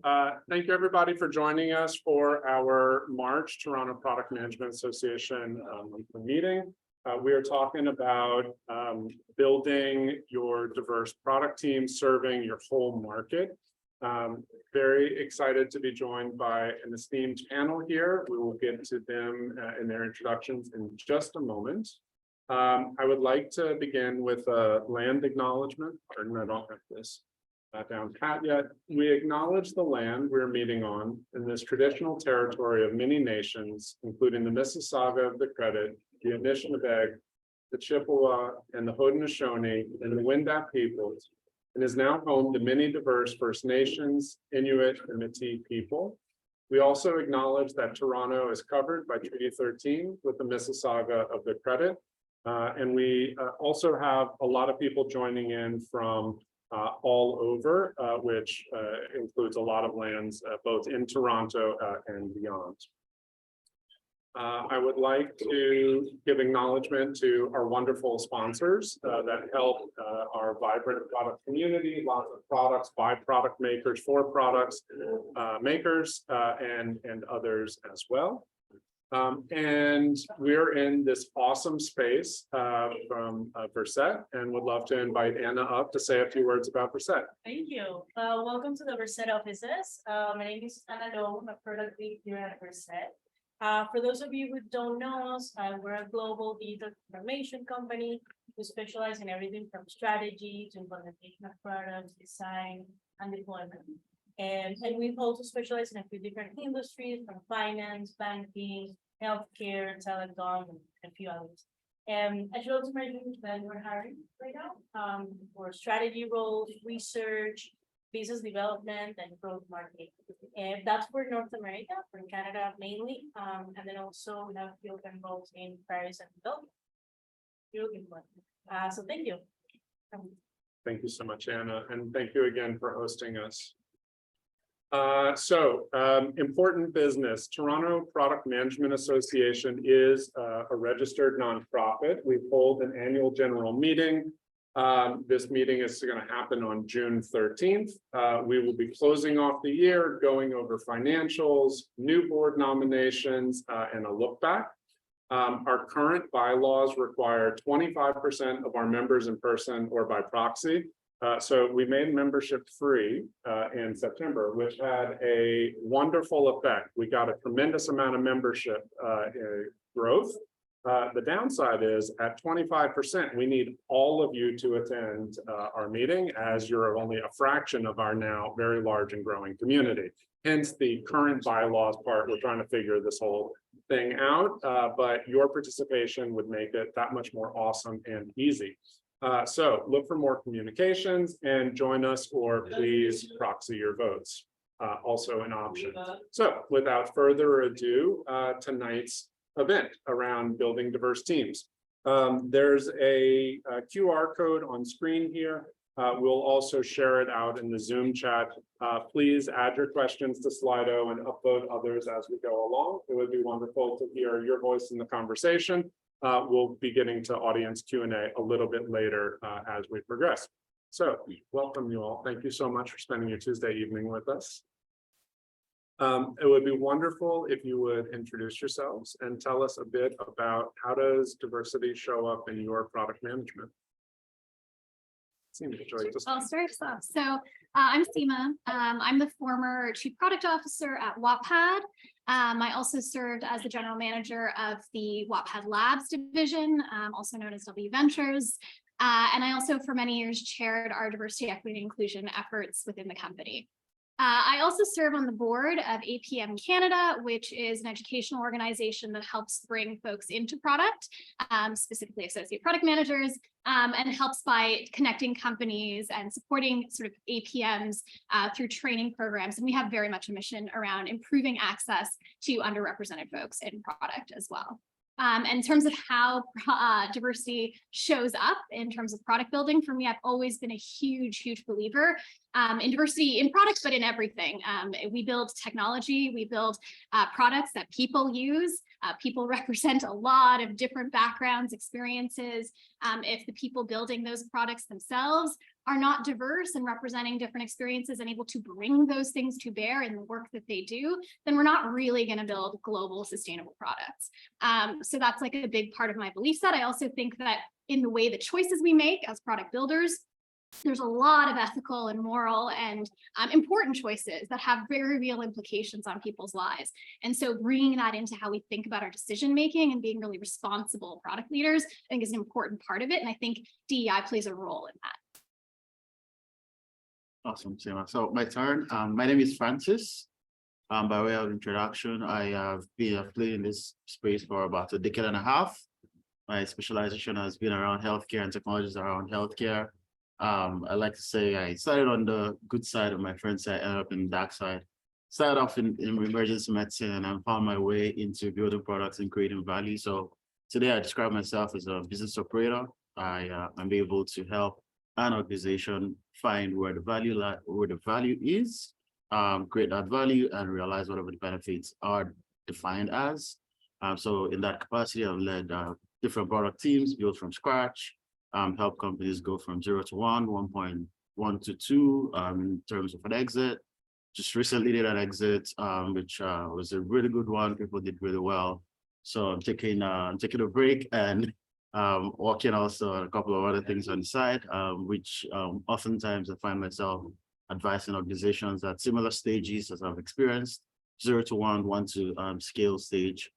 Thank you everybody for joining us for our March Toronto Product Management Association monthly meeting. We are talking about building your diverse product team, serving your whole market. Very excited to be joined by an esteemed panel here. We will get to them in their introductions in just a moment. I would like to begin with a land acknowledgement. Pardon, I don't have this down pat yet. We acknowledge the land we're meeting on in this traditional territory of many nations, including the Mississauga of the Credit, the Anishinaabe, the Chippewa, and the Haudenosaunee, and the Wendat peoples, and is now home to many diverse First Nations, Inuit, and Métis people. We also acknowledge that Toronto is covered by Treaty 13 with the Mississauga of the Credit. And we also have a lot of people joining in from all over, which includes a lot of lands both in Toronto and beyond. I would like to give acknowledgement to our wonderful sponsors that help our vibrant product community, lots of products by product makers, for products makers, and others as well. And we're in this awesome space from Verset, and would love to invite Anna up to say a few words about Verset. Thank you. Welcome to the Verset offices. My name is Anna Lowe. I'm a product lead here at Verset. For those of you who don't know us, we're a global digital transformation company. We specialize in everything from strategy to implementation of products, design, and deployment. And we also specialize in a few different industries, from finance, banking, healthcare, telecom, and a few others. And I should also mention that we're hiring right now for strategy roles, research, business development, and growth marketing. And that's for North America, for Canada mainly. And then also we have a few open roles in Paris and development. So thank you. Thank you so much, Anna, and thank you again for hosting us. Important business. Toronto Product Management Association is a registered nonprofit. We hold an annual general meeting. This meeting is going to happen on June 13th. We will be closing off the year, going over financials, new board nominations, and a look back. Our current bylaws require 25% of our members in person or by proxy. So we made membership free in September, which had a wonderful effect. We got a tremendous amount of membership growth. The downside is at 25%, we need all of you to attend our meeting, as you're only a fraction of our now very large and growing community. Hence the current bylaws part. We're trying to figure this whole thing out, but your participation would make it that much more awesome and easy. So look for more communications and join us, or please proxy your votes. Also an option. So without further ado, tonight's event around building diverse teams. There's a QR code on screen here. We'll also share it out in the Zoom chat. Please add your questions to Slido and upload others as we go along. It would be wonderful to hear your voice in the conversation. We'll be getting to audience Q&A a little bit later as we progress. So welcome you all. Thank you so much for spending your Tuesday evening with us. It would be wonderful if you would introduce yourselves and tell us a bit about how does diversity show up in your product management. I'll start us off. So I'm Seema. I'm the former Chief Product Officer at Wattpad. I also served as the General Manager of the Wattpad Labs division, also known as W Ventures. And I also for many years chaired our diversity, equity, and inclusion efforts within the company. I also serve on the board of APM Canada, which is an educational organization that helps bring folks into product, specifically associate product managers, and helps by connecting companies and supporting sort of APMs through training programs. And we have very much a mission around improving access to underrepresented folks in product as well. And in terms of how diversity shows up in terms of product building, for me, I've always been a huge believer in diversity in products, but in everything. We build technology, we build products that people use. People represent a lot of different backgrounds, experiences. If the people building those products themselves are not diverse and representing different experiences and able to bring those things to bear in the work that they do, then we're not really going to build global sustainable products. So that's like a big part of my belief set. I also think that in the way the choices we make as product builders, there's a lot of ethical and moral and important choices that have very real implications on people's lives. And so bringing that into how we think about our decision making and being really responsible product leaders, I think is an important part of it. And I think DEI plays a role in that. Awesome, Seema. So my turn. My name is Francis. By way of introduction, I have been playing in this space for about a decade and a half. My specialization has been around healthcare and technologies around healthcare. I like to say I started on the good side of my friend's side, ended up in the dark side. Started off in emergency medicine and I found my way into building products and creating value. So today I describe myself as a business operator. I'm able to help an organization find where the value is, create that value and realize whatever the benefits are defined as. So in that capacity, I've led different product teams built from scratch, help companies go from 0 to 1.1 to 2 in terms of an exit. Just recently did an exit, which was a really good one. People did really well. So I'm taking a break and working also on a couple of other things on the side, which oftentimes I find myself advising organizations at similar stages as I've experienced, 0 to 1 to scale stage,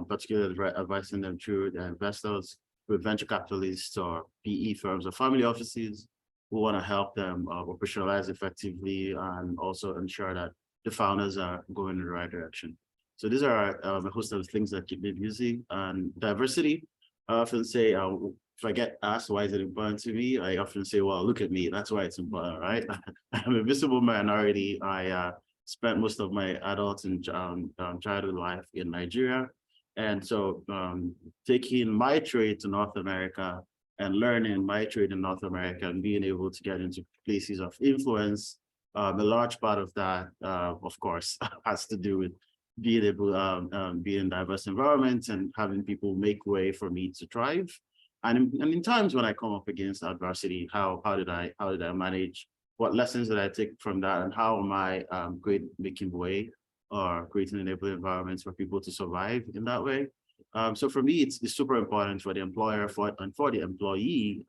particularly advising them through their investors, with venture capitalists or PE firms or family offices who want to help them operationalize effectively and also ensure that the founders are going in the right direction. So these are a host of things that keep me busy. And diversity, I often say, if I get asked why is it important to me, I often say, well, look at me, that's why it's important, right? I'm a visible minority. I spent most of my adult and childhood life in Nigeria. And so taking my trade to North America and learning my trade in North America and being able to get into places of influence, a large part of that, of course, has to do with being able to be in diverse environments and having people make way for me to thrive. And in times when I come up against adversity, how did I manage? What lessons did I take from that, and how am I making way or creating enabling environments for people to survive in that way? So for me, it's super important for the employer and for the employee.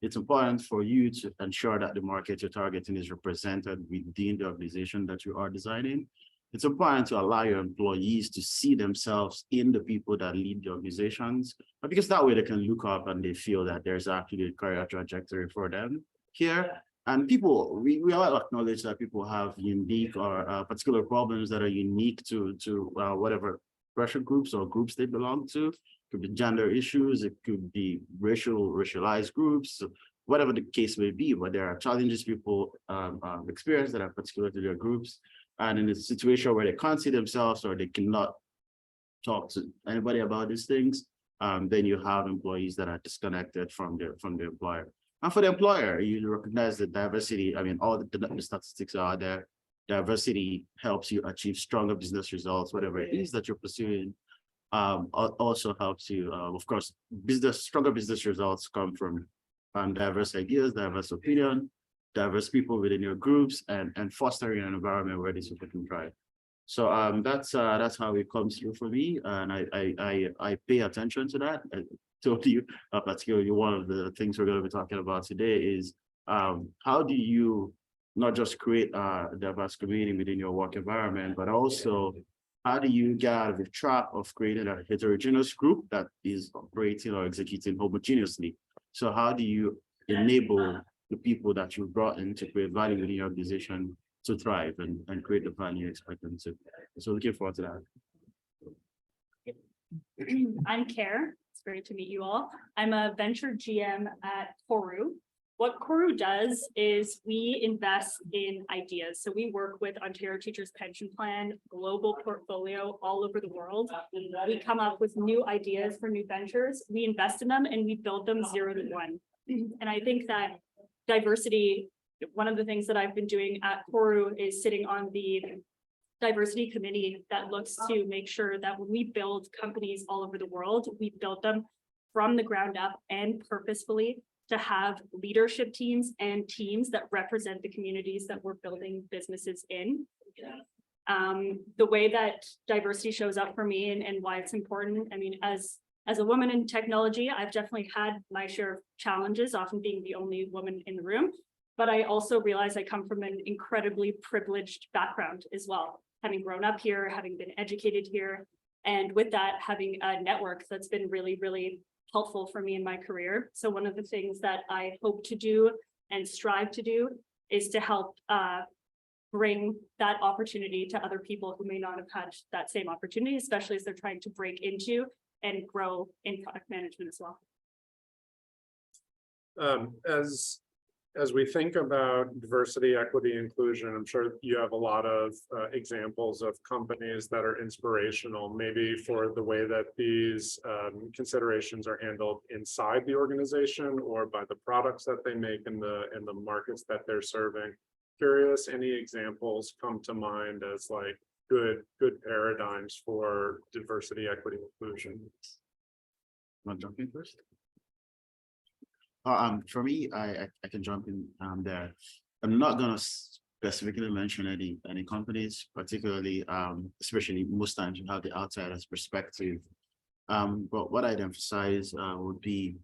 It's important for you to ensure that the market you're targeting is represented within the organization that you are designing. It's important to allow your employees to see themselves in the people that lead the organizations, because that way they can look up and they feel that there's actually a career trajectory for them here. And people, we all acknowledge that people have unique or particular problems that are unique to whatever pressure groups or groups they belong to. It could be gender issues, it could be racialized groups, whatever the case may be, but there are challenges people experience that are particular to their groups. And in a situation where they can't see themselves or they cannot talk to anybody about these things, then you have employees that are disconnected from the employer. And for the employer, you recognize that diversity, I mean, all the statistics are there. Diversity helps you achieve stronger business results, whatever it is that you're pursuing. Also helps you, of course, stronger business results come from diverse ideas, diverse opinion, diverse people within your groups, and fostering an environment where these people can thrive. So that's how it comes through for me, and I pay attention to that. I told you, particularly one of the things we're going to be talking about today is how do you not just create a diverse community within your work environment, but also how do you get out of the trap of creating a heterogeneous group that is operating or executing homogeneously? So how do you enable the people that you brought in to create value within your organization to thrive and create the value you expect them to? So looking forward to that. I'm Care. It's great to meet you all. I'm a venture GM at Koru. What Koru does is we invest in ideas. So we work with Ontario Teachers Pension Plan, global portfolio all over the world. We come up with new ideas for new ventures. We invest in them and we build them 0 to 1. And I think that diversity, one of the things that I've been doing at Koru is sitting on the diversity committee that looks to make sure that when we build companies all over the world, we build them from the ground up and purposefully to have leadership teams and teams that represent the communities that we're building businesses in. The way that diversity shows up for me and why it's important, I mean, as a woman in technology, I've definitely had my share of challenges, often being the only woman in the room. But I also realize I come from an incredibly privileged background as well, having grown up here, having been educated here. And with that, having a network that's been really, really helpful for me in my career. So one of the things that I hope to do and strive to do is to help bring that opportunity to other people who may not have had that same opportunity, especially as they're trying to break into and grow in product management as well. As we think about diversity, equity, inclusion, I'm sure you have a lot of examples of companies that are inspirational, maybe for the way that these considerations are handled inside the organization or by the products that they make in the markets that they're serving. Curious, any examples come to mind as like good paradigms for diversity, equity, inclusion? Want to jump in first? For me, I can jump in there. I'm not gonna specifically mention any companies, particularly especially most times you have the outsider's perspective. But what I'd emphasize would be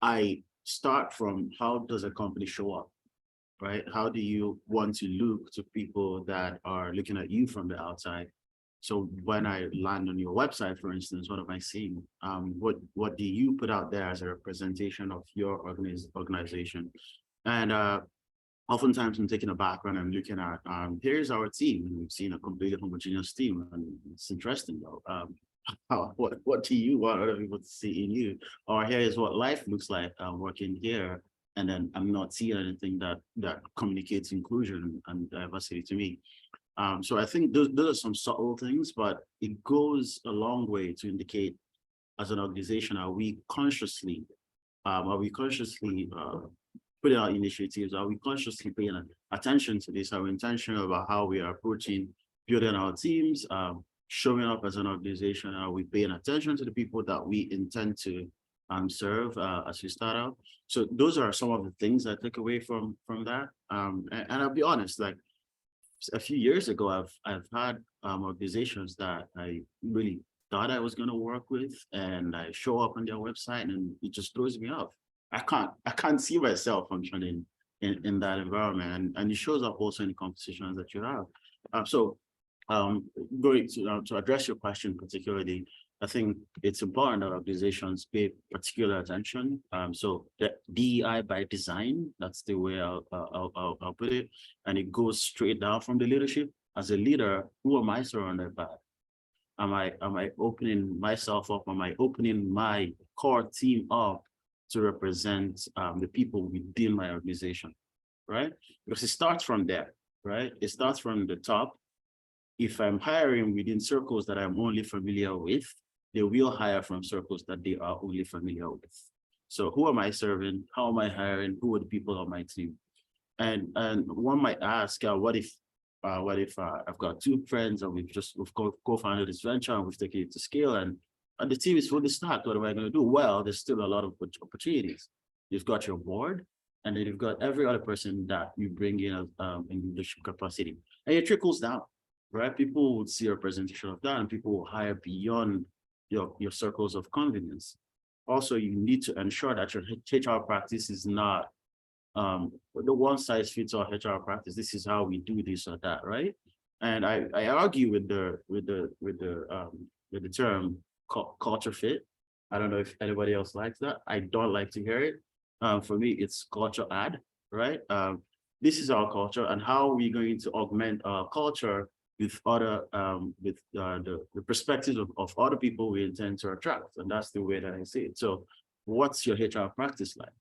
I start from how does a company show up, right? How do you want to look to people that are looking at you from the outside? So when I land on your website, for instance, what am I seeing? What do you put out there as a representation of your organization? And oftentimes I'm taking a background, I'm looking at, here's our team. We've seen a completely homogeneous team, and it's interesting though. What do you want other people to see in you? Or here is what life looks like working here. And then I'm not seeing anything that communicates inclusion and diversity to me. So I think those are some subtle things, but it goes a long way to indicate as an organization, are we consciously putting out initiatives? Are we consciously paying attention to this? Are we intentional about how we are approaching building our teams, showing up as an organization? Are we paying attention to the people that we intend to serve as we start out? So those are some of the things I take away from that. And I'll be honest, like, a few years ago, I've had organizations that I really thought I was going to work with, and I show up on their website, and it just throws me off. I can't see myself functioning in that environment, and it shows up also in the conversations that you have. Going to address your question particularly, I think it's important that organizations pay particular attention. So the DEI by design, that's the way I'll put it. And it goes straight down from the leadership. As a leader, who am I surrounded by? Am I opening myself up? Am I opening my core team up to represent the people within my organization, right? Because it starts from there, right? It starts from the top. If I'm hiring within circles that I'm only familiar with, they will hire from circles that they are only familiar with. So who am I serving? How am I hiring? Who are the people on my team? And one might ask, what if I've got two friends and we've co-founded this venture and we've taken it to scale, and the team is fully stacked. What am I going to do? Well, there's still a lot of opportunities. You've got your board, and then you've got every other person that you bring in leadership capacity, and it trickles down, right? People would see a representation of that, and people will hire beyond your circles of convenience. Also, you need to ensure that your HR practice is not the one size fits all HR practice. This is how we do this or that, right? And I argue with the term culture fit. I don't know if anybody else likes that. I don't like to hear it. For me, it's culture add, right? This is our culture, and how are we going to augment our culture with other the perspectives of other people we intend to attract. And that's the way that I see it. So what's your HR practice like?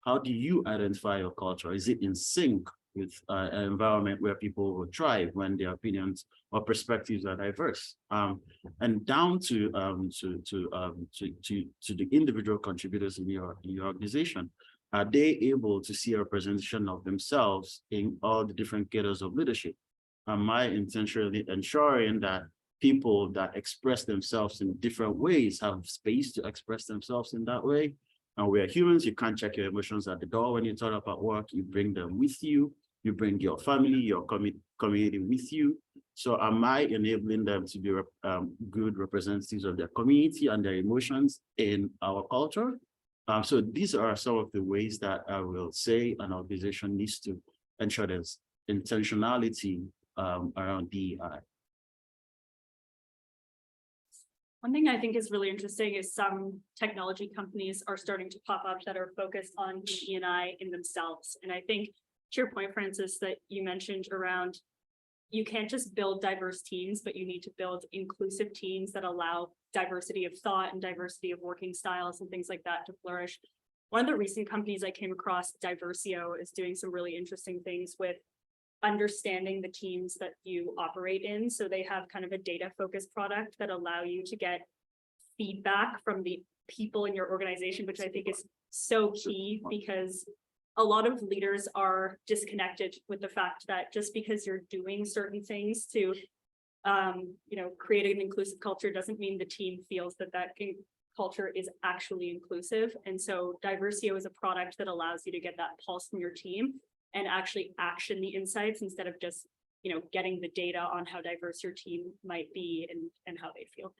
How do you identify your culture? Is it in sync with an environment where people will thrive when their opinions or perspectives are diverse? And down to the individual contributors in your organization, are they able to see a representation of themselves in all the different cadres of leadership? Am I intentionally ensuring that people that express themselves in different ways have space to express themselves in that way? And we are humans, you can't check your emotions at the door when you turn up at work, you bring them with you, you bring your family, your community with you. So am I enabling them to be good representatives of their community and their emotions in our culture? So these are some of the ways that I will say an organization needs to ensure there's intentionality around DEI. One thing I think is really interesting is some technology companies are starting to pop up that are focused on DE&I in themselves. And I think to your point, Francis, that you mentioned around, you can't just build diverse teams, but you need to build inclusive teams that allow diversity of thought and diversity of working styles and things like that to flourish. One of the recent companies I came across, Diversio, is doing some really interesting things with understanding the teams that you operate in. So they have kind of a data focused product that allow you to get feedback from the people in your organization, which I think is so key, because a lot of leaders are disconnected with the fact that just because you're doing certain things to create an inclusive culture doesn't mean the team feels that culture is actually inclusive. And so Diversio is a product that allows you to get that pulse from your team and actually action the insights instead of just, getting the data on how diverse your team might be and how they feel.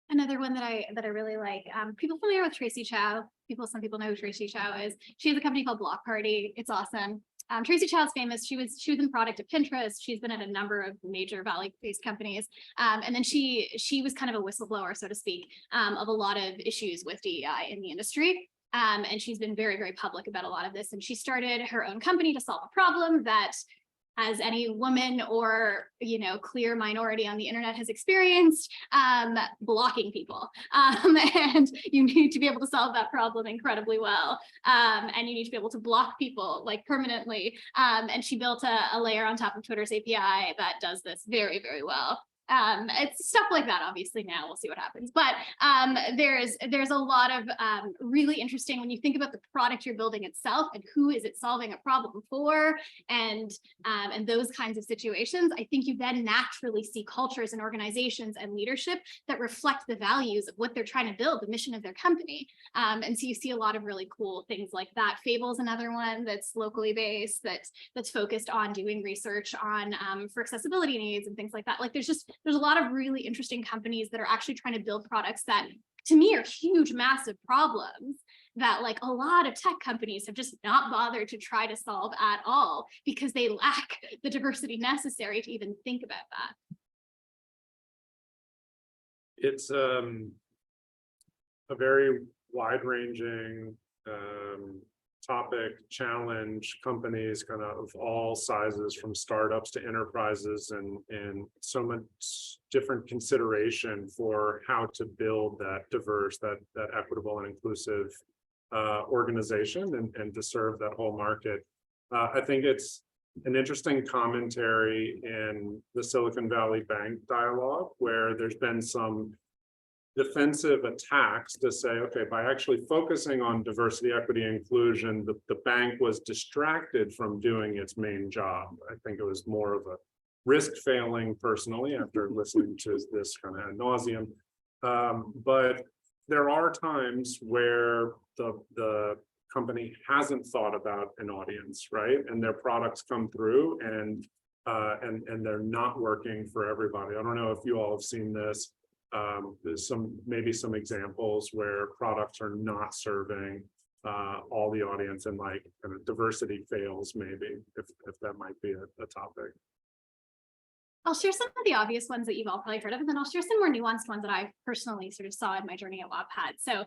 Another one that I really like, people familiar with Tracy Chow? Some people know who Tracy Chow is. She has a company called Block Party. It's awesome. Tracy Chow is famous. She was in product at Pinterest. She's been at a number of major Valley-based companies. And then she was kind of a whistleblower, so to speak, of a lot of issues with DEI in the industry. And she's been very, very public about a lot of this. And she started her own company to solve a problem that, as any woman or, clear minority on the internet has experienced, blocking people. And you need to be able to solve that problem incredibly well. And you need to be able to block people like permanently. And she built a layer on top of Twitter's API that does this very, very well. It's stuff like that. Obviously now we'll see what happens, but there's a lot of really interesting, when you think about the product you're building itself and who is it solving a problem for, and those kinds of situations. I think you then naturally see cultures and organizations and leadership that reflect the values of what they're trying to build, the mission of their company. And so you see a lot of really cool things like that. Fable's another one that's locally based, that's focused on doing research on for accessibility needs and things like that. Like there's a lot of really interesting companies that are actually trying to build products that, to me, are huge, massive problems that, like, a lot of tech companies have just not bothered to try to solve at all because they lack the diversity necessary to even think about that. It's a very wide-ranging topic, challenge companies kind of all sizes, from startups to enterprises, and so much different consideration for how to build that diverse, that equitable and inclusive organization and to serve that whole market. I think it's an interesting commentary in the Silicon Valley Bank dialogue, where there's been some defensive attacks to say, okay, by actually focusing on diversity, equity, and inclusion, the bank was distracted from doing its main job. I think it was more of a risk failing personally after listening to this kind of ad nauseum. But there are times where the company hasn't thought about an audience, right? And their products come through and they're not working for everybody. I don't know if you all have seen this. There's maybe some examples where products are not serving all the audience, and like kind of diversity fails, maybe, if that might be a topic. I'll share some of the obvious ones that you've all probably heard of, and then I'll share some more nuanced ones that I personally sort of saw in my journey at Wattpad. So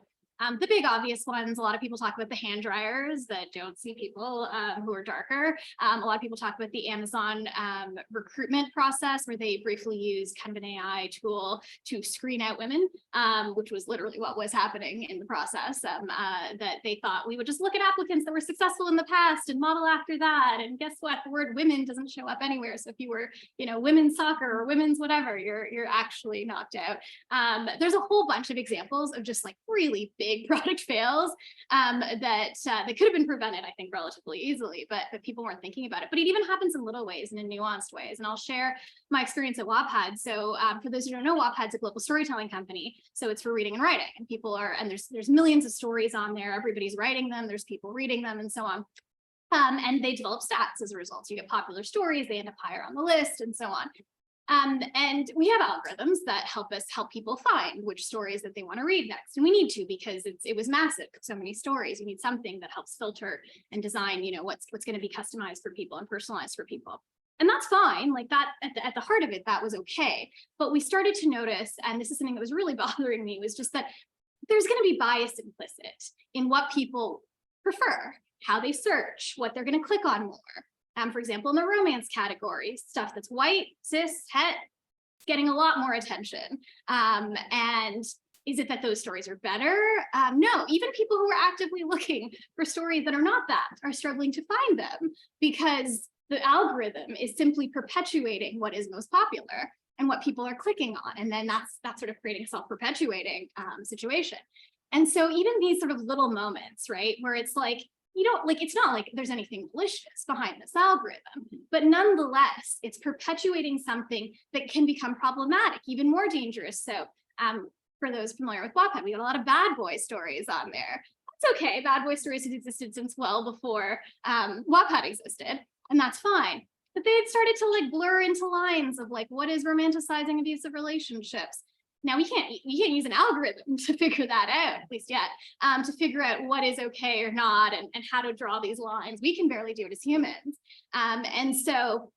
the big obvious ones, a lot of people talk about the hand dryers that don't see people who are darker. A lot of people talk about the Amazon recruitment process, where they briefly used kind of an AI tool to screen out women, which was literally what was happening in the process, that they thought we would just look at applicants that were successful in the past and model after that. And guess what? The word women doesn't show up anywhere. So if you were, women's soccer or women's whatever, you're actually knocked out. There's a whole bunch of examples of just like really big big product fails that could have been prevented, I think, relatively easily, but people weren't thinking about it. But it even happens in little ways and in nuanced ways. And I'll share my experience at Wattpad. So for those who don't know, Wattpad's a global storytelling company. So it's for reading and writing, and people are, and there's millions of stories on there. Everybody's writing them. There's people reading them and so on. And they develop stats as a result. So you get popular stories, they end up higher on the list and so on. And we have algorithms that help people find which stories that they want to read next. And we need to, because it was massive, so many stories. You need something that helps filter and design, what's going to be customized for people and personalized for people. And that's fine, like that at the heart of it, that was okay. But we started to notice, and this is something that was really bothering me, was just that there's going to be bias implicit in what people prefer, how they search, what they're going to click on more. For example, in the romance category, stuff that's white, cis, het, getting a lot more attention. And is it that those stories are better? No, even people who are actively looking for stories that are not that are struggling to find them, because the algorithm is simply perpetuating what is most popular and what people are clicking on. And then that's sort of creating a self-perpetuating situation. And so even these sort of little moments, right, where it's like, it's not like there's anything malicious behind this algorithm, but nonetheless, it's perpetuating something that can become problematic, even more dangerous. So for those familiar with Wattpad, we got a lot of bad boy stories on there. That's okay. Bad boy stories have existed since well before Wattpad existed, and that's fine. But they had started to like blur into lines of like, what is romanticizing abusive relationships? Now we can't use an algorithm to figure that out, at least yet, to figure out what is okay or not, and how to draw these lines. We can barely do it as humans. And so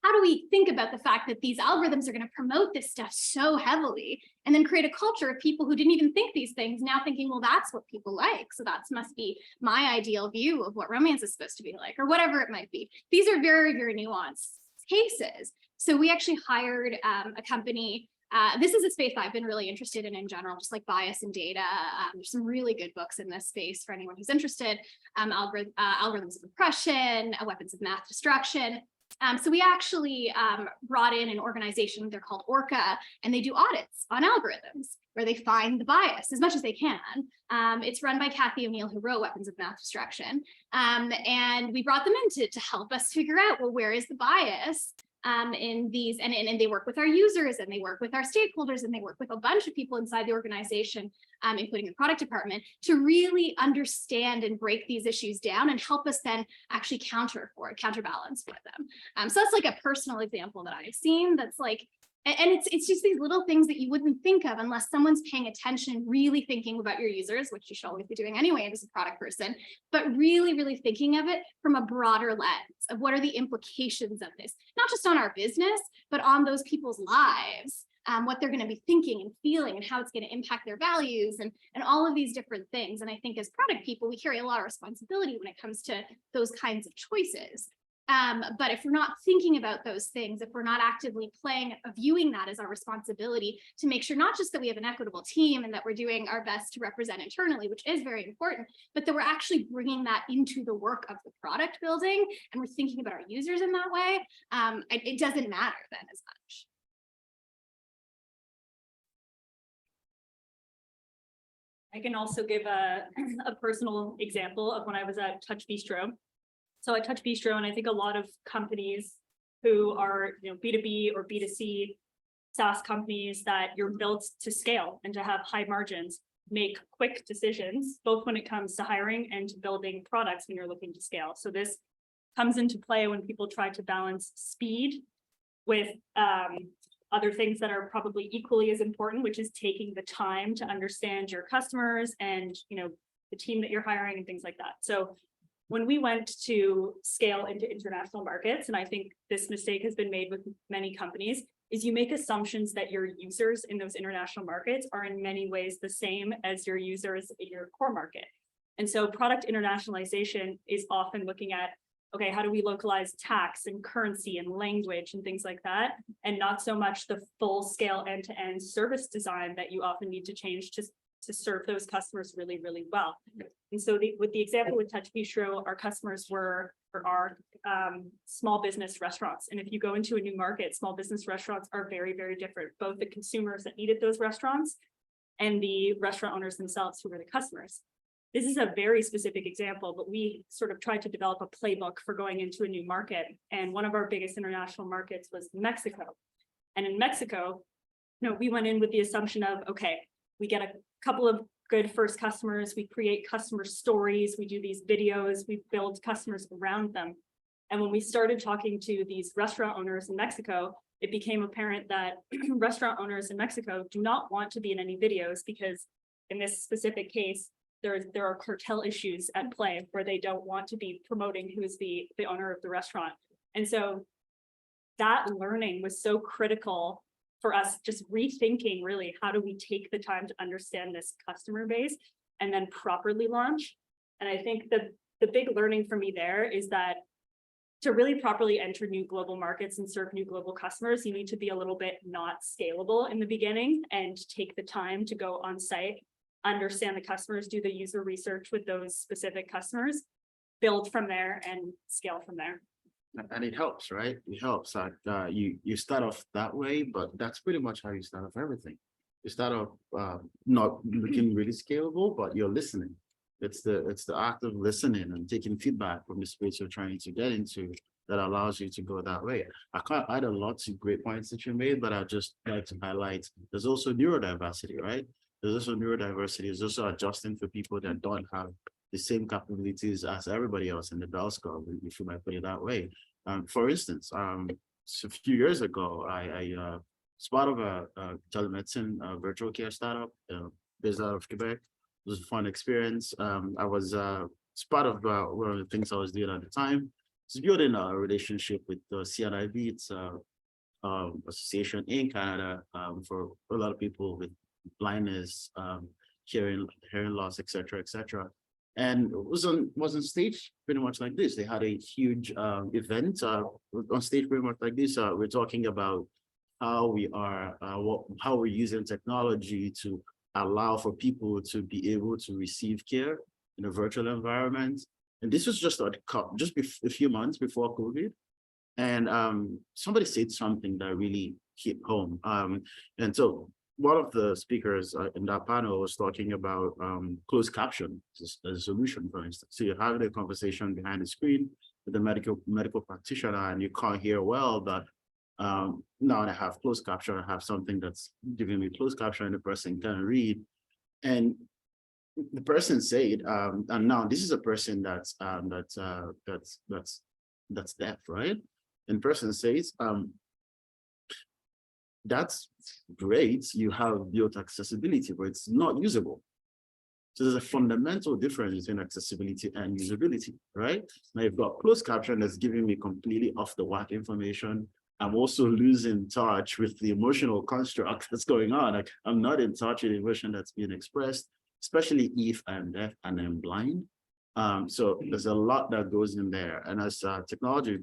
how do we think about the fact that these algorithms are going to promote this stuff so heavily, and then create a culture of people who didn't even think these things now thinking, well, that's what people like, so that must be my ideal view of what romance is supposed to be like, or whatever it might be. These are very, very nuanced cases. So we actually hired a company. This is a space I've been really interested in general, just like bias and data. There's some really good books in this space for anyone who's interested. Algorithms of oppression, weapons of mass destruction. So we actually brought in an organization, they're called Orca, and they do audits on algorithms where they find the bias as much as they can. It's run by Kathy O'Neill, who wrote Weapons of Mass Destruction. And we brought them in to help us figure out, well, where is the bias in these, and they work with our users, and they work with our stakeholders, and they work with a bunch of people inside the organization, including the product department, to really understand and break these issues down and help us then actually counterbalance for them. So that's like a personal example that I've seen that's like, and it's just these little things that you wouldn't think of unless someone's paying attention, really thinking about your users, which you should always be doing anyway as a product person, but really, really thinking of it from a broader lens of what are the implications of this, not just on our business, but on those people's lives, what they're going to be thinking and feeling, and how it's going to impact their values, and all of these different things. And I think as product people, we carry a lot of responsibility when it comes to those kinds of choices. But if we're not thinking about those things, if we're not actively viewing that as our responsibility to make sure not just that we have an equitable team and that we're doing our best to represent internally, which is very important, but that we're actually bringing that into the work of the product building, and we're thinking about our users in that way, it doesn't matter then as much. I can also give a personal example of when I was at Touch Bistro. So at Touch Bistro, and I think a lot of companies who are B2B or B2C SaaS companies that you're built to scale and to have high margins, make quick decisions, both when it comes to hiring and to building products when you're looking to scale. So this comes into play when people try to balance speed with other things that are probably equally as important, which is taking the time to understand your customers and the team that you're hiring and things like that. So when we went to scale into international markets, and I think this mistake has been made with many companies, is you make assumptions that your users in those international markets are in many ways the same as your users in your core market. And so product internationalization is often looking at, okay, how do we localize tax and currency and language and things like that, and not so much the full scale end-to-end service design that you often need to change to serve those customers really, really well. And so with the example with Touch Bistro, our customers are small business restaurants. And if you go into a new market, small business restaurants are very, very different. Both the consumers that needed those restaurants and the restaurant owners themselves who were the customers. This is a very specific example, but we sort of tried to develop a playbook for going into a new market. And one of our biggest international markets was Mexico. And in Mexico, we went in with the assumption of, okay, we get a couple of good first customers, we create customer stories, we do these videos, we build customers around them. And when we started talking to these restaurant owners in Mexico, it became apparent that restaurant owners in Mexico do not want to be in any videos because in this specific case, there are cartel issues at play where they don't want to be promoting who is the owner of the restaurant. And so that learning was so critical for us, just rethinking really, how do we take the time to understand this customer base and then properly launch? And I think that the big learning for me there is that to really properly enter new global markets and serve new global customers, you need to be a little bit not scalable in the beginning and take the time to go on site, understand the customers, do the user research with those specific customers, build from there and scale from there. And it helps, right? It helps. You start off that way, but that's pretty much how you start off everything. You start off not looking really scalable, but you're listening. It's the act of listening and taking feedback from the space you're trying to get into that allows you to go that way. I can't add a lot to great points that you made, but I'd just like to highlight there's also neurodiversity, right? There's also neurodiversity. There's also adjusting for people that don't have the same capabilities as everybody else in the bell curve, if you might put it that way. For instance, a few years ago, I was part of a telemedicine virtual care startup based out of Quebec. It was a fun experience. I was part of one of the things I was doing at the time. It's building a relationship with CNIB. It's association in Canada for a lot of people with blindness, hearing loss, etc., etc. And it was on stage pretty much like this. They had a huge event on stage pretty much like this. We're talking about how how we're using technology to allow for people to be able to receive care in a virtual environment. And this was just a few months before COVID. And somebody said something that really hit home. And so one of the speakers in that panel was talking about closed caption as a solution, for instance. So you're having a conversation behind the screen with the medical practitioner, and you can't hear well, but now I have closed caption, I have something that's giving me closed caption, and the person can read. And the person said, and now this is a person that's deaf, right? And the person says, that's great, you have built accessibility, but it's not usable. So there's a fundamental difference between accessibility and usability, right? Now you've got closed caption that's giving me completely off the whack information. I'm also losing touch with the emotional construct that's going on. Like, I'm not in touch with the emotion that's being expressed, especially if I'm deaf and I'm blind. So there's a lot that goes in there. And as technology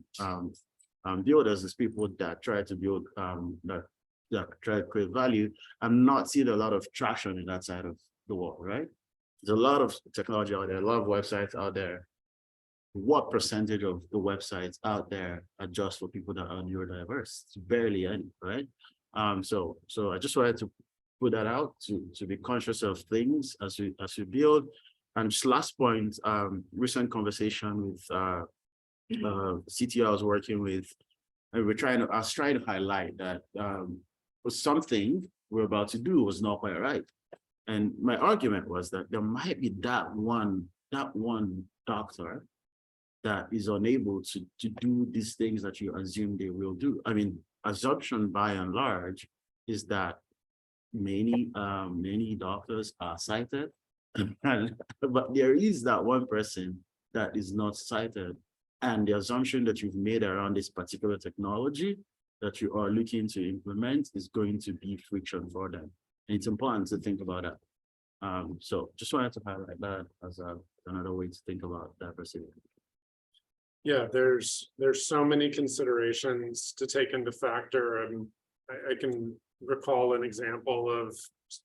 builders, as people that try to build, that try to create value, I'm not seeing a lot of traction in that side of the world, right? There's a lot of technology out there, a lot of websites out there. What percentage of the websites out there are just for people that are neurodiverse? It's barely any, right? So I just wanted to put that out to be conscious of things as we build. And just last point, recent conversation with CTO I was working with, and I was trying to highlight that something we're about to do was not quite right. And my argument was that there might be that one doctor that is unable to do these things that you assume they will do. I mean, assumption by and large is that many doctors are sighted, but there is that one person that is not sighted, and the assumption that you've made around this particular technology that you are looking to implement is going to be friction for them. And it's important to think about that. So just wanted to highlight that as another way to think about diversity. Yeah, there's so many considerations to take into factor. And I can recall an example of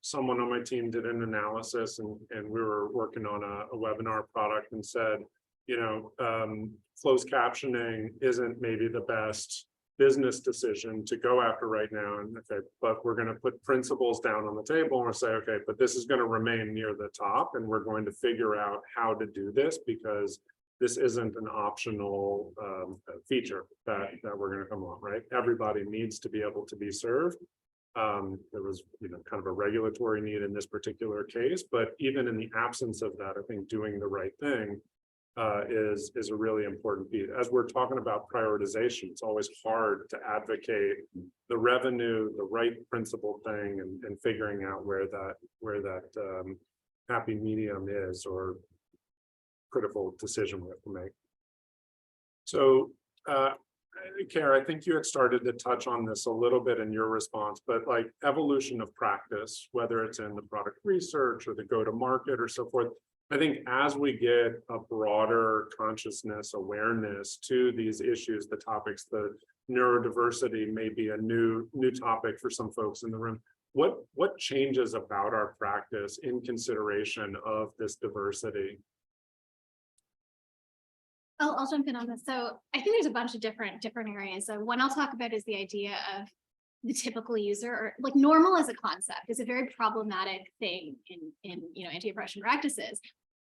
someone on my team did an analysis, and we were working on a webinar product and said, closed captioning isn't maybe the best business decision to go after right now. And okay, but we're going to put principles down on the table and we'll say, okay, but this is going to remain near the top and we're going to figure out how to do this because this isn't an optional feature that we're going to come on, right? Everybody needs to be able to be served. There was, kind of a regulatory need in this particular case, but even in the absence of that, I think doing the right thing is a really important piece. As we're talking about prioritization, it's always hard to advocate the revenue, the right principle thing, and figuring out where that happy medium is or critical decision we have to make. So, Kara, I think you had started to touch on this a little bit in your response, but like evolution of practice, whether it's in the product research or the go-to-market or so forth, I think as we get a broader consciousness, awareness to these issues, the topics, the neurodiversity may be a new topic for some folks in the room. What changes about our practice in consideration of this diversity? I'll jump in on this. So I think there's a bunch of different areas. So one I'll talk about is the idea of the typical user, or like normal as a concept is a very problematic thing in anti-oppression practices.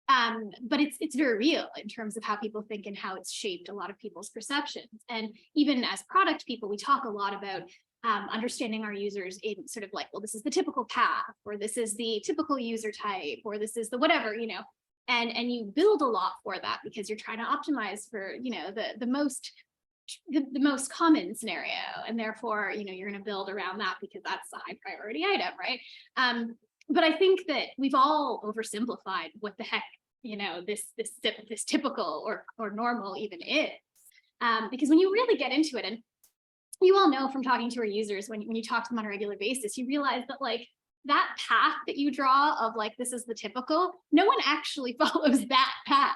But it's very real in terms of how people think and how it's shaped a lot of people's perceptions. And even as product people, we talk a lot about understanding our users in sort of like, well, this is the typical path, or this is the typical user type, or this is the whatever, and you build a lot for that because you're trying to optimize for, the most common scenario. And therefore, you're going to build around that because that's a high priority item, right? But I think that we've all oversimplified what the heck, this typical or normal even is. Because when you really get into it, and you all know from talking to our users, when you talk to them on a regular basis, you realize that like that path that you draw of like, this is the typical, no one actually follows that path.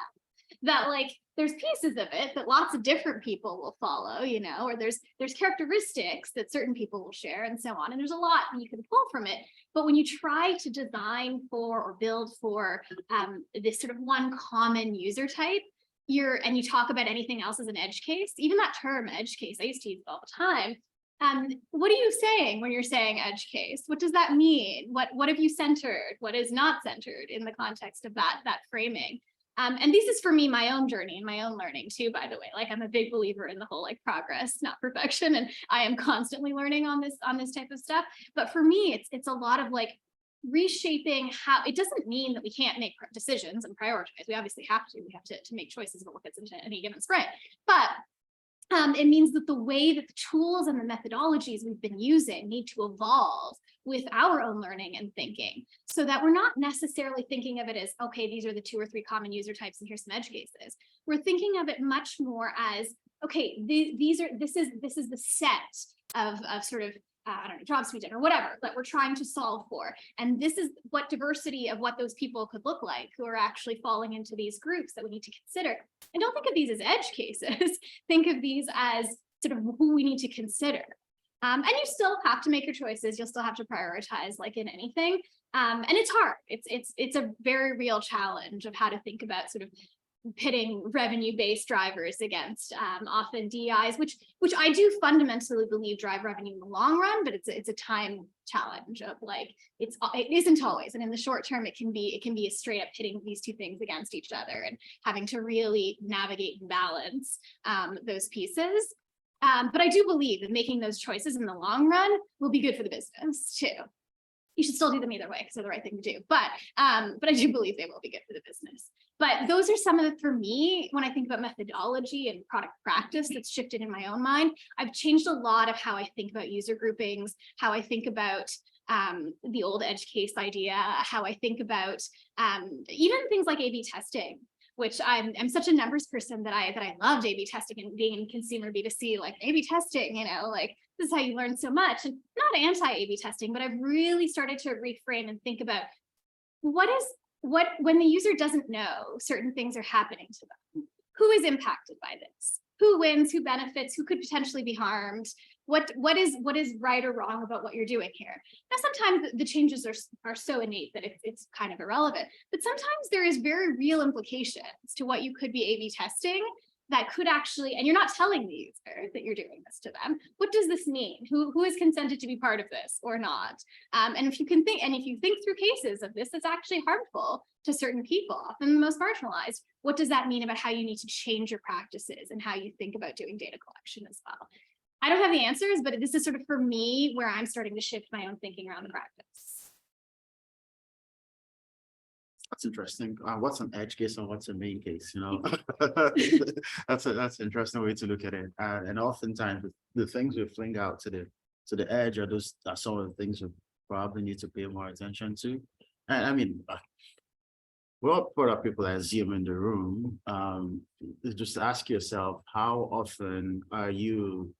That like, there's pieces of it that lots of different people will follow, or there's characteristics that certain people will share and so on. And there's a lot you can pull from it. But when you try to design for or build for this sort of one common user type, and you talk about anything else as an edge case, even that term edge case, I used to use it all the time. What are you saying when you're saying edge case? What does that mean? What have you centered? What is not centered in the context of that framing? And this is for me, my own journey and my own learning too, by the way. Like I'm a big believer in the whole like progress, not perfection. And I am constantly learning on this type of stuff. But for me, it's a lot of like reshaping how. It doesn't mean that we can't make decisions and prioritize. We obviously have to. We have to make choices about what fits into any given sprint. But it means that the way that the tools and the methodologies we've been using need to evolve with our own learning and thinking, so that we're not necessarily thinking of it as, okay, these are the 2 or 3 common user types and here's some edge cases. We're thinking of it much more as, okay, this is the set of sort of jobs to be done or whatever that we're trying to solve for. And this is what diversity of what those people could look like who are actually falling into these groups that we need to consider. And don't think of these as edge cases. Think of these as sort of who we need to consider. And you still have to make your choices. You'll still have to prioritize like in anything. And it's hard. It's a very real challenge of how to think about sort of pitting revenue-based drivers against often DEIs, which I do fundamentally believe drive revenue in the long run, but it's a time challenge of like it isn't always, and in the short term it can be a straight up pitting these two things against each other and having to really navigate and balance those pieces. But I do believe that making those choices in the long run will be good for the business too. You should still do them either way because they're the right thing to do. But I do believe they will be good for the business. But those are some of the, for me, when I think about methodology and product practice that's shifted in my own mind, I've changed a lot of how I think about user groupings, how I think about the old edge case idea, how I think about even things like A/B testing, which I'm such a numbers person that I loved A/B testing and being in consumer B2C, like A/B testing, like this is how you learn so much, and not anti A/B testing, but I've really started to reframe and think about when the user doesn't know certain things are happening to them, who is impacted by this, who wins, who benefits, who could potentially be harmed, what is right or wrong about what you're doing here. Now, sometimes the changes are so innate that it's kind of irrelevant, but sometimes there is very real implications to what you could be A/B testing that could actually, and you're not telling the user that you're doing this to them. What does this mean? Who is consented to be part of this or not? And if you can think, and if you think through cases of this that's actually harmful to certain people, often the most marginalized, what does that mean about how you need to change your practices and how you think about doing data collection as well? I don't have the answers, but this is sort of for me where I'm starting to shift my own thinking around the practice. That's interesting. What's an edge case and what's a main case? You know, that's an interesting way to look at it. And oftentimes the things we fling out to the edge are some of the things we probably need to pay more attention to. And I mean, well, put up people that assume in the room. Just ask yourself, how often are you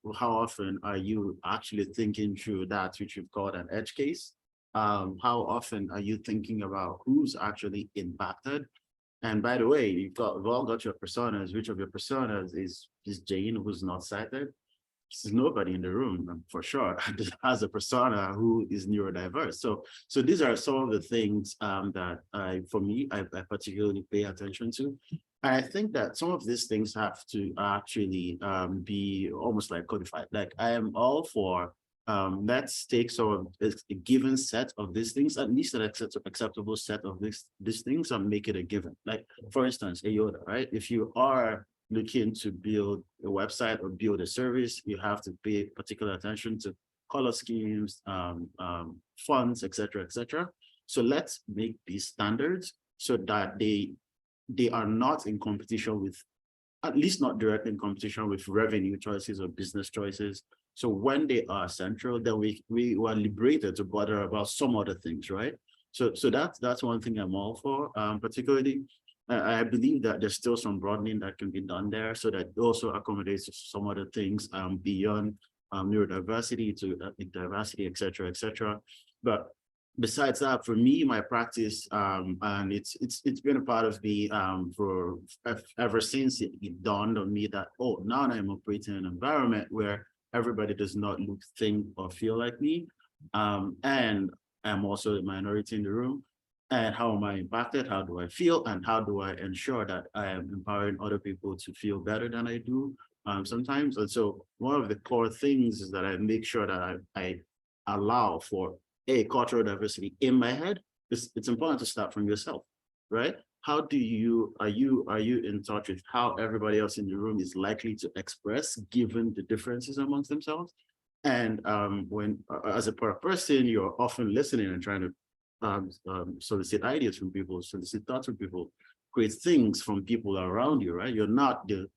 actually thinking through that which you've called an edge case? How often are you thinking about who's actually impacted? And by the way, we've all got your personas. Which of your personas is Jane, who's not cited? There's nobody in the room, for sure, has a persona who is neurodiverse. So these are some of the things that for me, I particularly pay attention to. And I think that some of these things have to actually be almost like codified. Like I am all for let's take some of a given set of these things, at least an acceptable set of these things, and make it a given. Like for instance, AYODA, right? If you are looking to build a website or build a service, you have to pay particular attention to color schemes, fonts, etc., etc. So let's make these standards so that they are not in competition with, at least not directly in competition with revenue choices or business choices. So when they are central, then we were liberated to bother about some other things, right? So that's one thing I'm all for, particularly. I believe that there's still some broadening that can be done there, so that also accommodates some other things beyond neurodiversity to diversity, et cetera, et cetera. But besides that, for me, my practice, and it's been a part of me for ever since it dawned on me that, oh, now I'm operating in an environment where everybody does not look, think, or feel like me, and I'm also a minority in the room. And how am I impacted? How do I feel? And how do I ensure that I am empowering other people to feel better than I do sometimes? And so one of the core things is that I make sure that I allow for cultural diversity in my head. It's important to start from yourself, right? How do are you in touch with how everybody else in the room is likely to express given the differences amongst themselves? And when as a person, you're often listening and trying to solicit ideas from people, solicit thoughts from people, create things from people around you, right? You're not the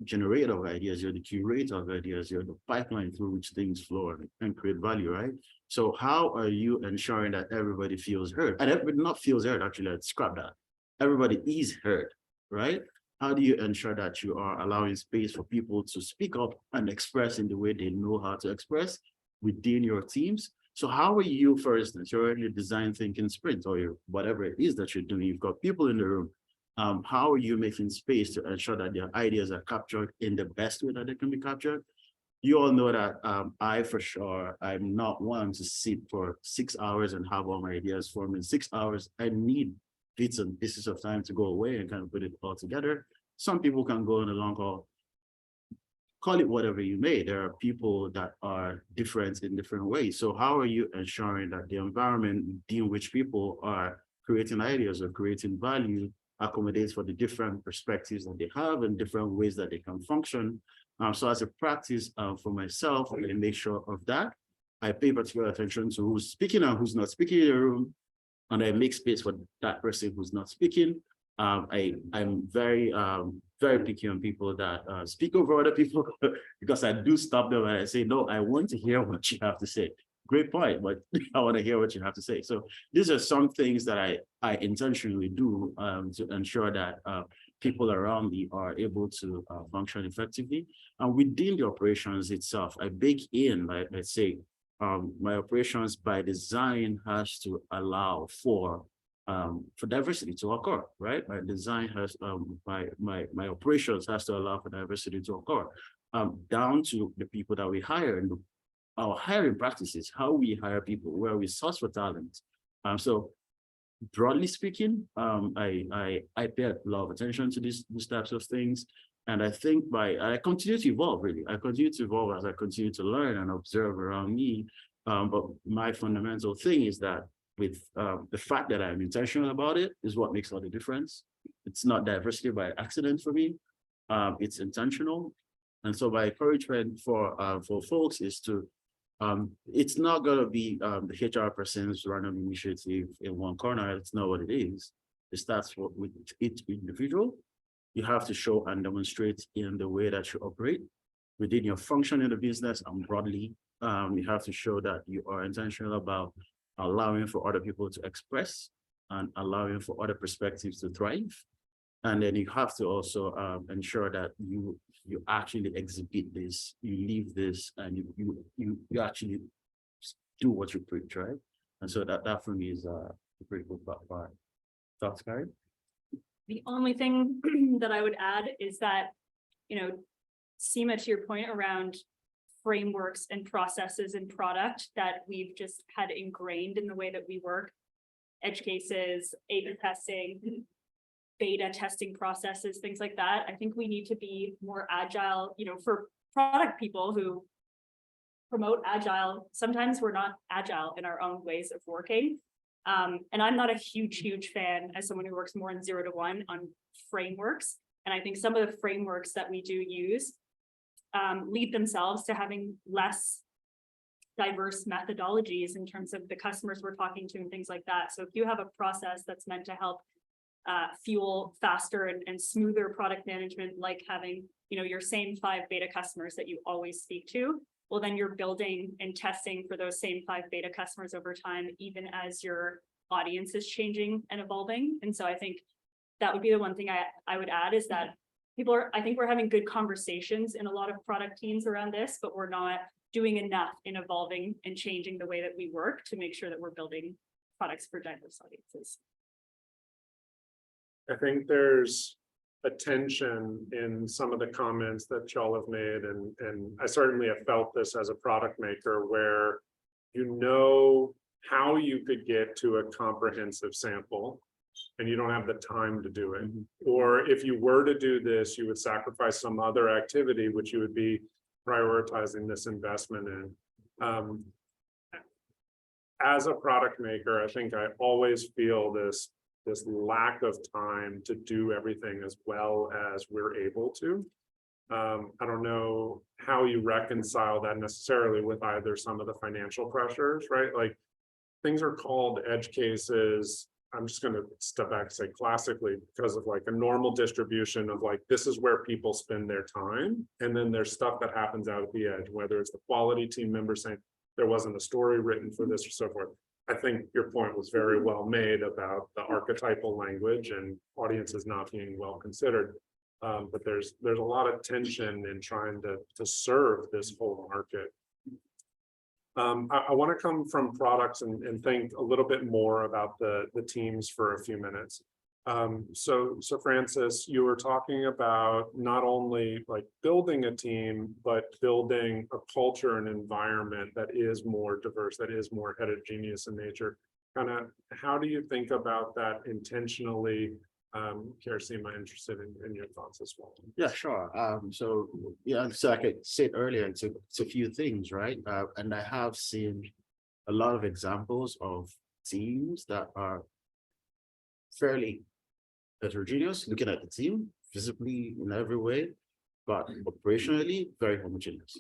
generator of ideas, you're the curator of ideas, you're the pipeline through which things flow and create value, right? So how are you ensuring that everybody feels heard? And everybody not feels heard, actually, I'd scrap that. Everybody is heard, right? How do you ensure that you are allowing space for people to speak up and express in the way they know how to express within your teams? So how are you, for instance, you're already design thinking sprint or whatever it is that you're doing, you've got people in the room. How are you making space to ensure that their ideas are captured in the best way that they can be captured? You all know that I, for sure, I'm not one to sit for 6 hours and have all my ideas formed in 6 hours. I need bits and pieces of time to go away and kind of put it all together. Some people can go on a long haul. Call it whatever you may. There are people that are different in different ways. So how are you ensuring that the environment in which people are creating ideas or creating value accommodates for the different perspectives that they have and different ways that they can function? So as a practice for myself, I make sure of that. I pay particular attention to who's speaking and who's not speaking in the room, and I make space for that person who's not speaking. I'm very picky on people that speak over other people because I do stop them and I say, no, I want to hear what you have to say. Great point, but I want to hear what you have to say. So these are some things that I intentionally do to ensure that people around me are able to function effectively. And within the operations itself, I bake in, like I say, my operations by design has to allow for diversity to occur, right? My design has, my operations has to allow for diversity to occur, down to the people that we hire and our hiring practices, how we hire people, where we source for talent. So broadly speaking, I pay a lot of attention to these types of things. And I think I continue to evolve, really. I continue to evolve as I continue to learn and observe around me. But my fundamental thing is that with the fact that I'm intentional about it is what makes all the difference. It's not diversity by accident for me. It's intentional. And so my encouragement for folks is to, it's not going to be the HR person's random initiative in one corner. It's not what it is. It starts with each individual. You have to show and demonstrate in the way that you operate within your function in the business and broadly. You have to show that you are intentional about allowing for other people to express and allowing for other perspectives to thrive. And then you have to also ensure that you actually exhibit this, you live this, and you actually do what you preach, right? And so that for me is a pretty good part. Thoughts, Karen? The only thing that I would add is that, Seema, to your point around frameworks and processes and product that we've just had ingrained in the way that we work, edge cases, A/B testing, beta testing processes, things like that. I think we need to be more agile, for product people who promote agile. Sometimes we're not agile in our own ways of working. And I'm not a huge fan as someone who works more in 0 to 1 on frameworks. And I think some of the frameworks that we do use lead themselves to having less diverse methodologies in terms of the customers we're talking to and things like that. So if you have a process that's meant to help fuel faster and smoother product management, like having, your same 5 beta customers that you always speak to, well, then you're building and testing for those same 5 beta customers over time, even as your audience is changing and evolving. And so I think that would be the one thing I would add is that I think we're having good conversations in a lot of product teams around this, but we're not doing enough in evolving and changing the way that we work to make sure that we're building products for diverse audiences. I think there's a tension in some of the comments that y'all have made, and I certainly have felt this as a product maker, where how you could get to a comprehensive sample and you don't have the time to do it. Or if you were to do this, you would sacrifice some other activity, which you would be prioritizing this investment in. As a product maker, I think I always feel this lack of time to do everything as well as we're able to. I don't know how you reconcile that necessarily with either some of the financial pressures, right? Like, things are called edge cases. I'm just going to step back and say classically, because of like a normal distribution of like, this is where people spend their time. And then there's stuff that happens out at the edge, whether it's the quality team member saying there wasn't a story written for this or so forth. I think your point was very well made about the archetypal language and audiences not being well considered. But there's a lot of tension in trying to serve this whole market. I want to come from products and think a little bit more about the teams for a few minutes. So Francis, you were talking about not only like building a team, but building a culture and environment that is more diverse, that is more heterogeneous in nature. Kind of, how do you think about that intentionally? Seema, interested in your thoughts as well. Yeah, sure. So like I said earlier, it's a few things, right? And I have seen a lot of examples of teams that are fairly heterogeneous, looking at the team visibly in every way, but operationally very homogeneous.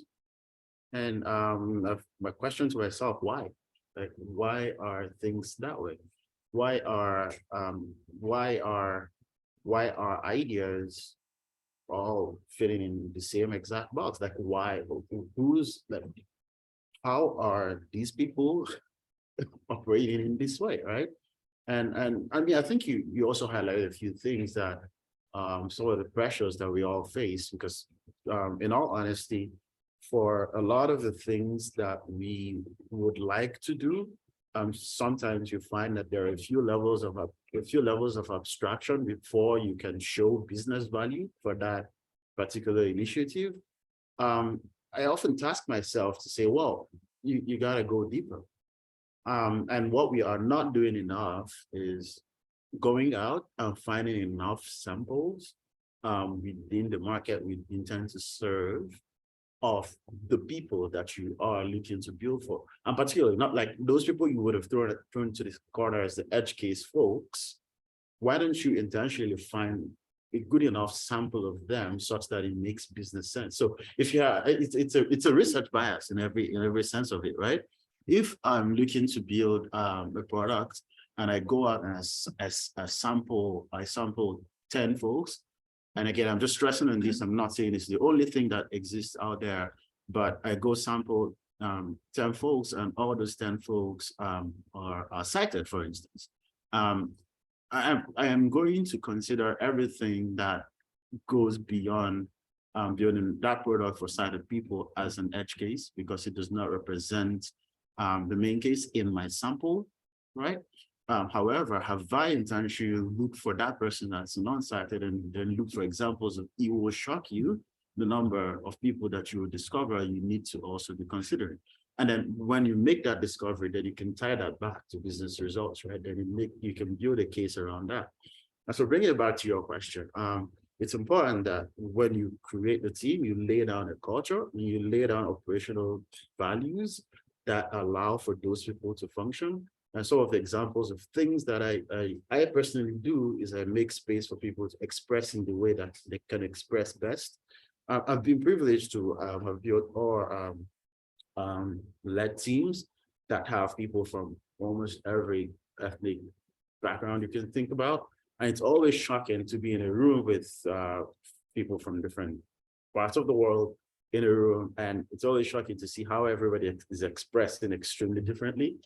And my question to myself, why? Like, why are things that way? Why are ideas all fitting in the same exact box? Like, why? How are these people operating in this way, right? And I mean, I think you also highlighted a few things that some of the pressures that we all face, because in all honesty, for a lot of the things that we would like to do, sometimes you find that there are a few levels of abstraction before you can show business value for that particular initiative. I often task myself to say, well, you got to go deeper. And what we are not doing enough is going out and finding enough samples within the market we intend to serve of the people that you are looking to build for. And particularly not like those people you would have thrown to this corner as the edge case folks. Why don't you intentionally find a good enough sample of them such that it makes business sense? So if you are, it's a research bias in every sense of it, right? If I'm looking to build a product and I go out and I sample 10 folks. And again, I'm just stressing on this. I'm not saying it's the only thing that exists out there, but I go sample 10 folks and all those 10 folks are cited, for instance. I am going to consider everything that goes beyond building that product for sighted people as an edge case because it does not represent the main case in my sample, right? However, have I intentionally looked for that person that's non-sighted and then look for examples of it will shock you the number of people that you will discover you need to also be considering. And then when you make that discovery, then you can tie that back to business results, right? Then you can build a case around that. And so bringing it back to your question, it's important that when you create the team, you lay down a culture, you lay down operational values that allow for those people to function. And some of the examples of things that I personally do is I make space for people to express in the way that they can express best. I've been privileged to have built or led teams that have people from almost every ethnic background you can think about. And it's always shocking to be in a room with people from different parts of the world in a room. And it's always shocking to see how everybody is expressing extremely differently.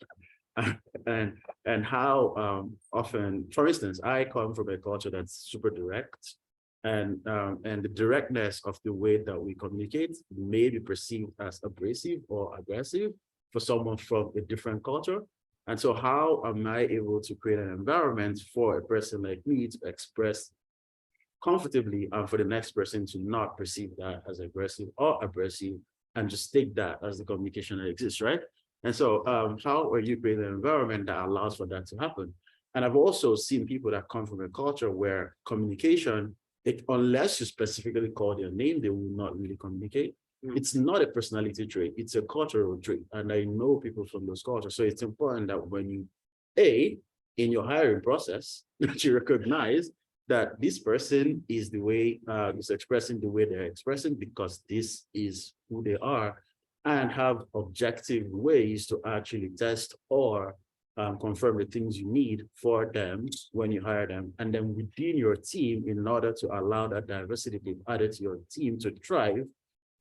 and how often, for instance, I come from a culture that's super direct, and the directness of the way that we communicate may be perceived as abrasive or aggressive for someone from a different culture. And so how am I able to create an environment for a person like me to express comfortably and for the next person to not perceive that as aggressive or abrasive and just take that as the communication that exists, right? And so how are you creating an environment that allows for that to happen? And I've also seen people that come from a culture where communication, unless you specifically call their name, they will not really communicate. It's not a personality trait, it's a cultural trait. And I know people from those cultures. So it's important that when you, in your hiring process, that you recognize that this person is the way, is expressing the way they're expressing because this is who they are, and have objective ways to actually test or confirm the things you need for them when you hire them. And then within your team, in order to allow that diversity to be added to your team to thrive,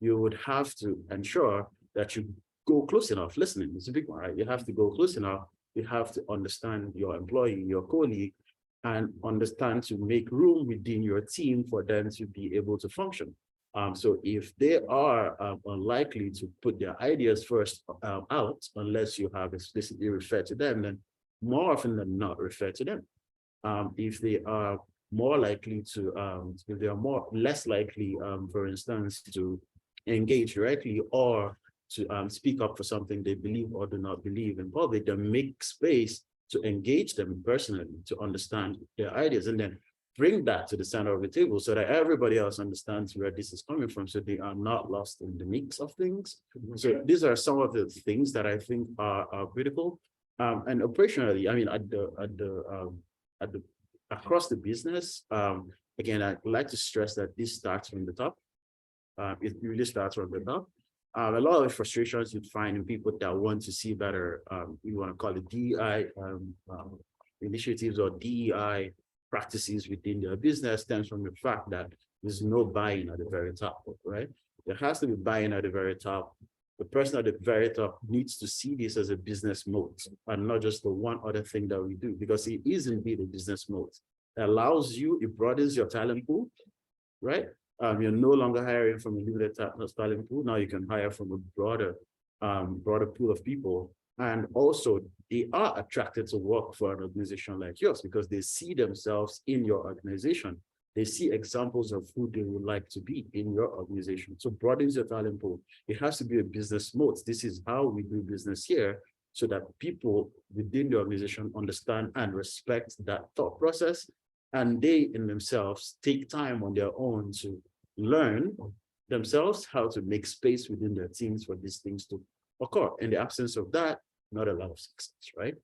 you would have to ensure that you go close enough. Listening is a big one, right? You have to go close enough. You have to understand your employee, your colleague, and understand to make room within your team for them to be able to function. So if they are unlikely to put their ideas first out, unless you have explicitly referred to them, then more often than not refer to them. If they are more likely to, if they are less likely, for instance, to engage directly or to speak up for something they believe or do not believe in public, then make space to engage them personally, to understand their ideas, and then bring that to the center of the table so that everybody else understands where this is coming from, so they are not lost in the mix of things. So these are some of the things that I think are critical. And operationally, I mean, across the business, again, I'd like to stress that this starts from the top. It really starts from the top. A lot of frustrations you'd find in people that want to see better, you want to call it DEI initiatives or DEI practices within their business, stems from the fact that there's no buy-in at the very top, right? There has to be buy-in at the very top. The person at the very top needs to see this as a business moat and not just the one other thing that we do, because it is indeed a business moat. It allows you, it broadens your talent pool, right? You're no longer hiring from a limited talent pool. Now you can hire from a broader pool of people. And also, they are attracted to work for an organization like yours because they see themselves in your organization. They see examples of who they would like to be in your organization. So broadens your talent pool. It has to be a business moat. This is how we do business here, so that people within the organization understand and respect that thought process And they in themselves take time on their own to learn themselves how to make space within their teams for these things to occur. In the absence of that, not a lot of success, right?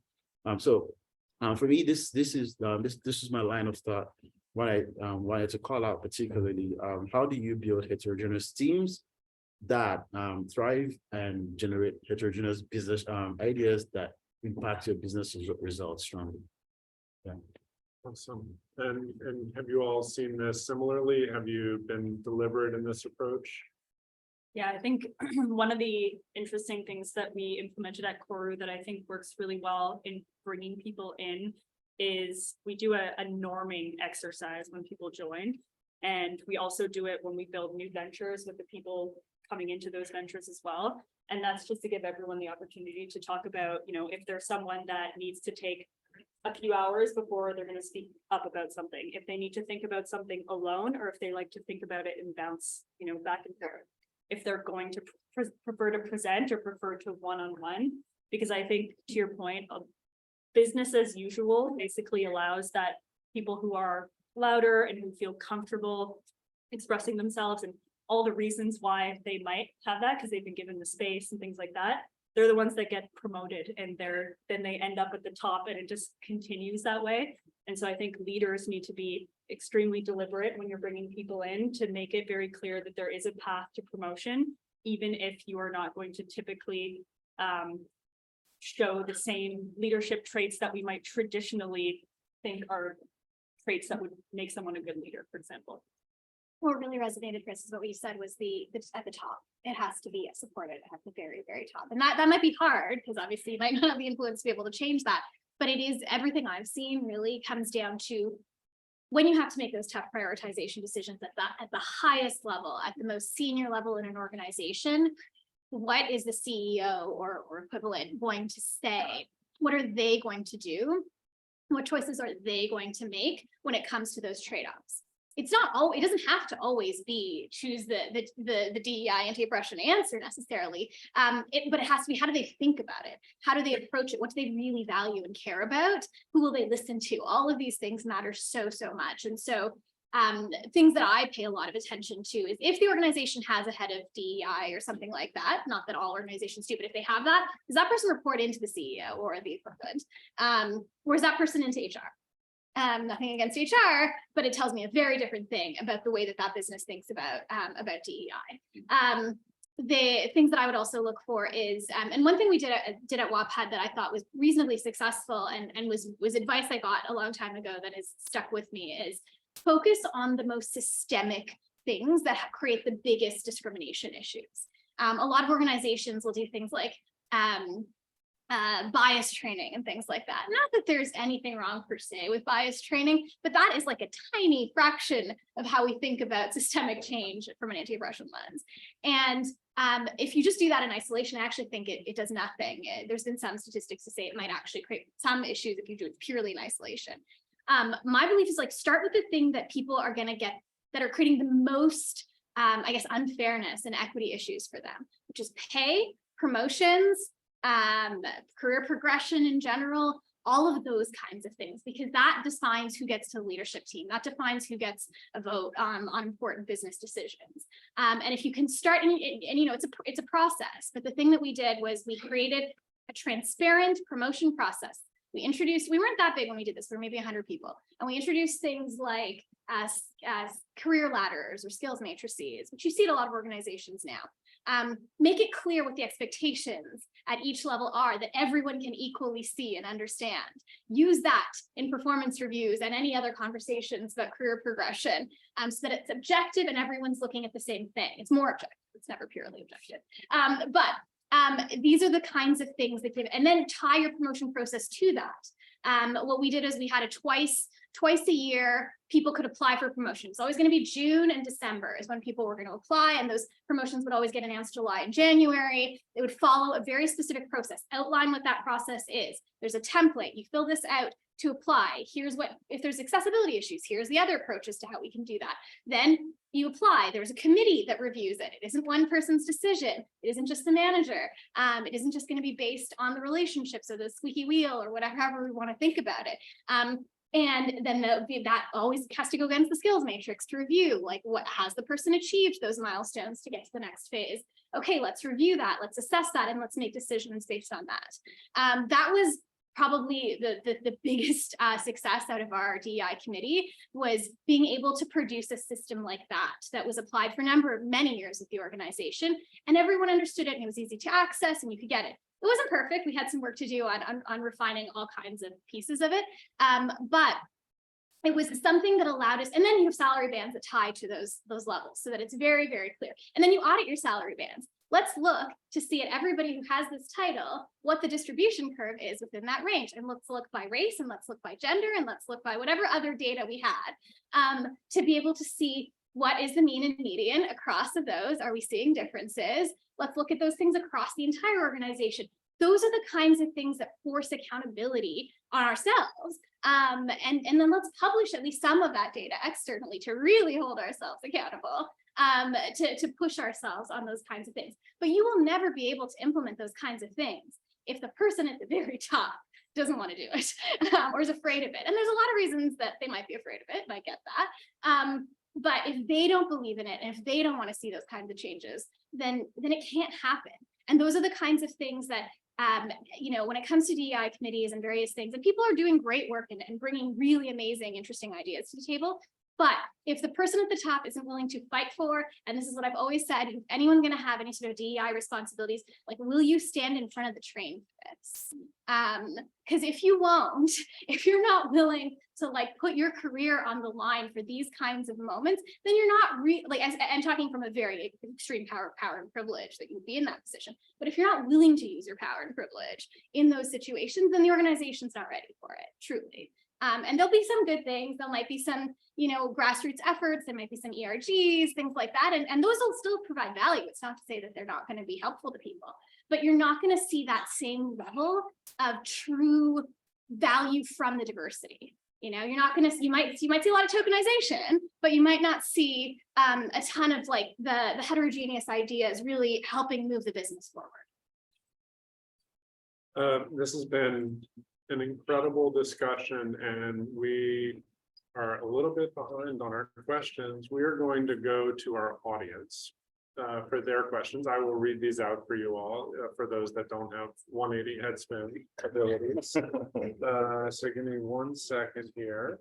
For me, this is my line of thought. What I wanted to call out particularly, how do you build heterogeneous teams that thrive and generate heterogeneous business ideas that impact your business results strongly? Yeah. Awesome. And have you all seen this similarly? Have you been deliberate in this approach? Yeah, I think one of the interesting things that we implemented at Koru that I think works really well in bringing people in is we do a norming exercise when people join. And we also do it when we build new ventures with the people coming into those ventures as well. And that's just to give everyone the opportunity to talk about, if there's someone that needs to take a few hours before they're going to speak up about something, if they need to think about something alone, or if they like to think about it and bounce, back and forth, if they're going to prefer to present or prefer to one-on-one, because I think to your point, business as usual basically allows that people who are louder and who feel comfortable expressing themselves and all the reasons why they might have that because they've been given the space and things like that, they're the ones that get promoted and then they end up at the top and it just continues that way. And so I think leaders need to be extremely deliberate when you're bringing people in to make it very clear that there is a path to promotion, even if you are not going to typically show the same leadership traits that we might traditionally think are traits that would make someone a good leader, for example. What really resonated, Chris, is what you said was at the top. It has to be supported at the very, very top. And that might be hard because obviously you might not have the influence to be able to change that. But it is everything I've seen really comes down to when you have to make those tough prioritization decisions at the highest level, at the most senior level in an organization. What is the CEO or equivalent going to say? What are they going to do? What choices are they going to make when it comes to those trade-offs? It's not all, it doesn't have to always be choose the DEI anti-oppression answer necessarily, but it has to be, how do they think about it? How do they approach it? What do they really value and care about? Who will they listen to? All of these things matter so much. And so things that I pay a lot of attention to is if the organization has a head of DEI or something like that, not that all organizations do, but if they have that, does that person report into the CEO or the equivalent? Or is that person into HR? Nothing against HR, but it tells me a very different thing about the way that business thinks about DEI. The things that I would also look for is, and one thing we did at Wattpad that I thought was reasonably successful and was advice I got a long time ago that has stuck with me is focus on the most systemic things that create the biggest discrimination issues. A lot of organizations will do things like bias training and things like that. Not that there's anything wrong per se with bias training, but that is like a tiny fraction of how we think about systemic change from an anti-oppression lens. And if you just do that in isolation, I actually think it does nothing. There's been some statistics to say it might actually create some issues if you do it purely in isolation. My belief is start with the thing that people are going to get that are creating the most, I guess, unfairness and equity issues for them, which is pay, promotions, career progression in general, all of those kinds of things, because that defines who gets to the leadership team. That defines who gets a vote on important business decisions. And if you can start, and it's a process, but the thing that we did was we created a transparent promotion process. We weren't that big when we did this, we were maybe 100 people. And we introduced things like as career ladders or skills matrices, which you see at a lot of organizations now. Make it clear what the expectations at each level are that everyone can equally see and understand. Use that in performance reviews and any other conversations about career progression so that it's objective and everyone's looking at the same thing. It's more objective, it's never purely objective. These are the kinds of things that give, and then tie your promotion process to that. What we did is we had a twice a year, people could apply for promotion. It's always going to be June and December is when people were going to apply, and those promotions would always get announced July and January. They would follow a very specific process, outline what that process is. There's a template, you fill this out to apply. Here's what, if there's accessibility issues, here's the other approaches to how we can do that. Then you apply, there's a committee that reviews it. It isn't one person's decision. It isn't just the manager. It isn't just going to be based on the relationships or the squeaky wheel or whatever, however we want to think about it. And then that always has to go against the skills matrix to review, like what has the person achieved those milestones to get to the next phase. Okay, let's review that, let's assess that, and let's make decisions based on that. That was probably the biggest success out of our DEI committee, was being able to produce a system like that was applied for many years of the organization, and everyone understood it, and it was easy to access, and you could get it. It wasn't perfect. We had some work to do on refining all kinds of pieces of it, but it was something that allowed us, and then you have salary bands that tie to those levels so that it's very, very clear. And then you audit your salary bands. Let's look to see at everybody who has this title, what the distribution curve is within that range. And let's look by race, and let's look by gender, and let's look by whatever other data we had, to be able to see what is the mean and median across of those. Are we seeing differences? Let's look at those things across the entire organization. Those are the kinds of things that force accountability on ourselves. And then let's publish at least some of that data externally to really hold ourselves accountable, to push ourselves on those kinds of things. But you will never be able to implement those kinds of things if the person at the very top doesn't want to do it, or is afraid of it. And there's a lot of reasons that they might be afraid of it, and I get that. But if they don't believe in it, and if they don't want to see those kinds of changes, then it can't happen. And those are the kinds of things that, when it comes to DEI committees and various things, and people are doing great work and bringing really amazing, interesting ideas to the table. But if the person at the top isn't willing to fight for, and this is what I've always said, if anyone's going to have any sort of DEI responsibilities, like, will you stand in front of the train for this? Because if you won't, if you're not willing to put your career on the line for these kinds of moments, then you're not I'm talking from a very extreme power and privilege that you would be in that position. But if you're not willing to use your power and privilege in those situations, then the organization's not ready for it, truly. And there'll be some good things. There might be some, grassroots efforts. There might be some ERGs, things like that. And those will still provide value. It's not to say that they're not going to be helpful to people, but you're not going to see that same level of true value from the diversity. You're not going to, you might see a lot of tokenization, but you might not see a ton of the heterogeneous ideas really helping move the business forward. This has been an incredible discussion, and we are a little bit behind on our questions. We are going to go to our audience for their questions. I will read these out for you all, for those that don't have 180 head spin abilities. So give me 1 second here.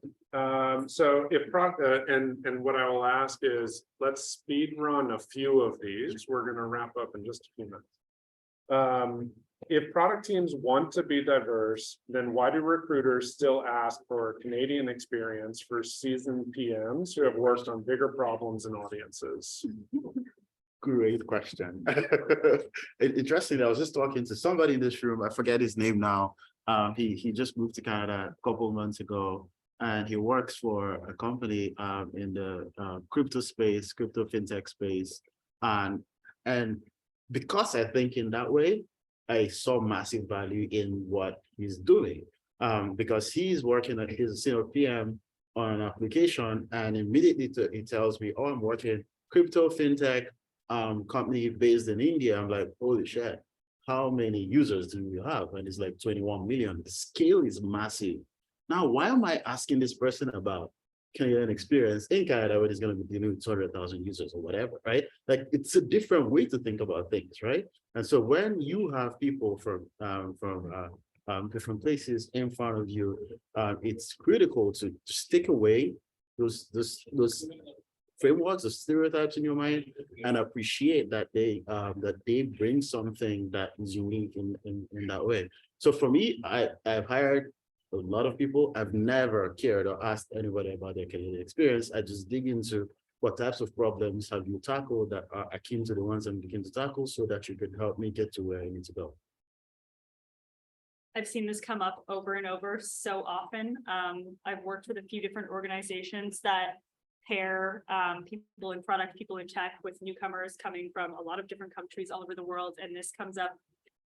So if and what I will ask is, let's speed run a few of these. We're going to wrap up in just a few minutes. If product teams want to be diverse, then why do recruiters still ask for Canadian experience for seasoned PMs who have worked on bigger problems and audiences? Great question. Interesting. I was just talking to somebody in this room. I forget his name now. He just moved to Canada a couple of months ago, and he works for a company in the crypto space, crypto fintech space, and because I think in that way, I saw massive value in what he's doing, because he's working at his senior PM on an application, and immediately he tells me, "Oh, I'm working crypto fintech company based in India." I'm like, "Holy shit, how many users do you have?" And it's like 21 million. The scale is massive. Now, why am I asking this person about Canadian experience in Canada when it's going to be dealing with 200,000 users or whatever, right? Like, it's a different way to think about things, right? And so when you have people from different places in front of you, it's critical to stick away those frameworks, the stereotypes in your mind, and appreciate that they bring something that is unique in that way. So for me, I've hired a lot of people. I've never cared or asked anybody about their Canadian experience. I just dig into what types of problems have you tackled that are akin to the ones I'm beginning to tackle, so that you can help me get to where I need to go. I've seen this come up over and over so often. I've worked with a few different organizations that pair people in product, people in tech with newcomers coming from a lot of different countries all over the world. And this comes up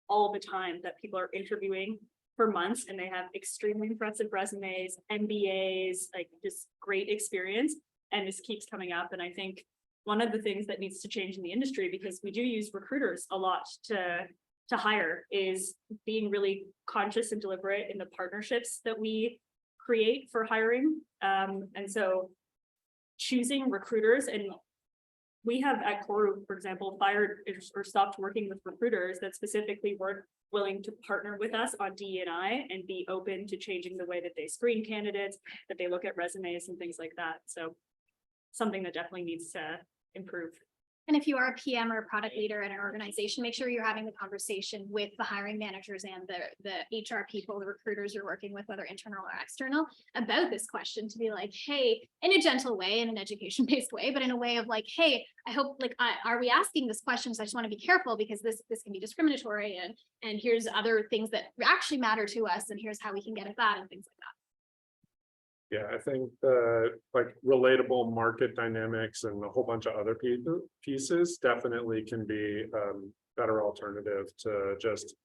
all the time, that people are interviewing for months and they have extremely impressive resumes, MBAs, like just great experience. And this keeps coming up. And I think one of the things that needs to change in the industry, because we do use recruiters a lot to hire, is being really conscious and deliberate in the partnerships that we create for hiring. And so choosing recruiters, and we have at Koru, for example, fired or stopped working with recruiters that specifically weren't willing to partner with us on DE&I and be open to changing the way that they screen candidates, that they look at resumes and things like that. So something that definitely needs to improve. And if you are a PM or a product leader in an organization, make sure you're having the conversation with the hiring managers and the HR people, the recruiters you're working with, whether internal or external, about this question, to be like, hey, in a gentle way, in an education-based way, but in a way of like, hey, I hope, like, are we asking this question? So I just want to be careful because this can be discriminatory, and here's other things that actually matter to us, and here's how we can get at that, and things like that. Yeah, I think the like relatable market dynamics and a whole bunch of other pieces definitely can be better alternative to just,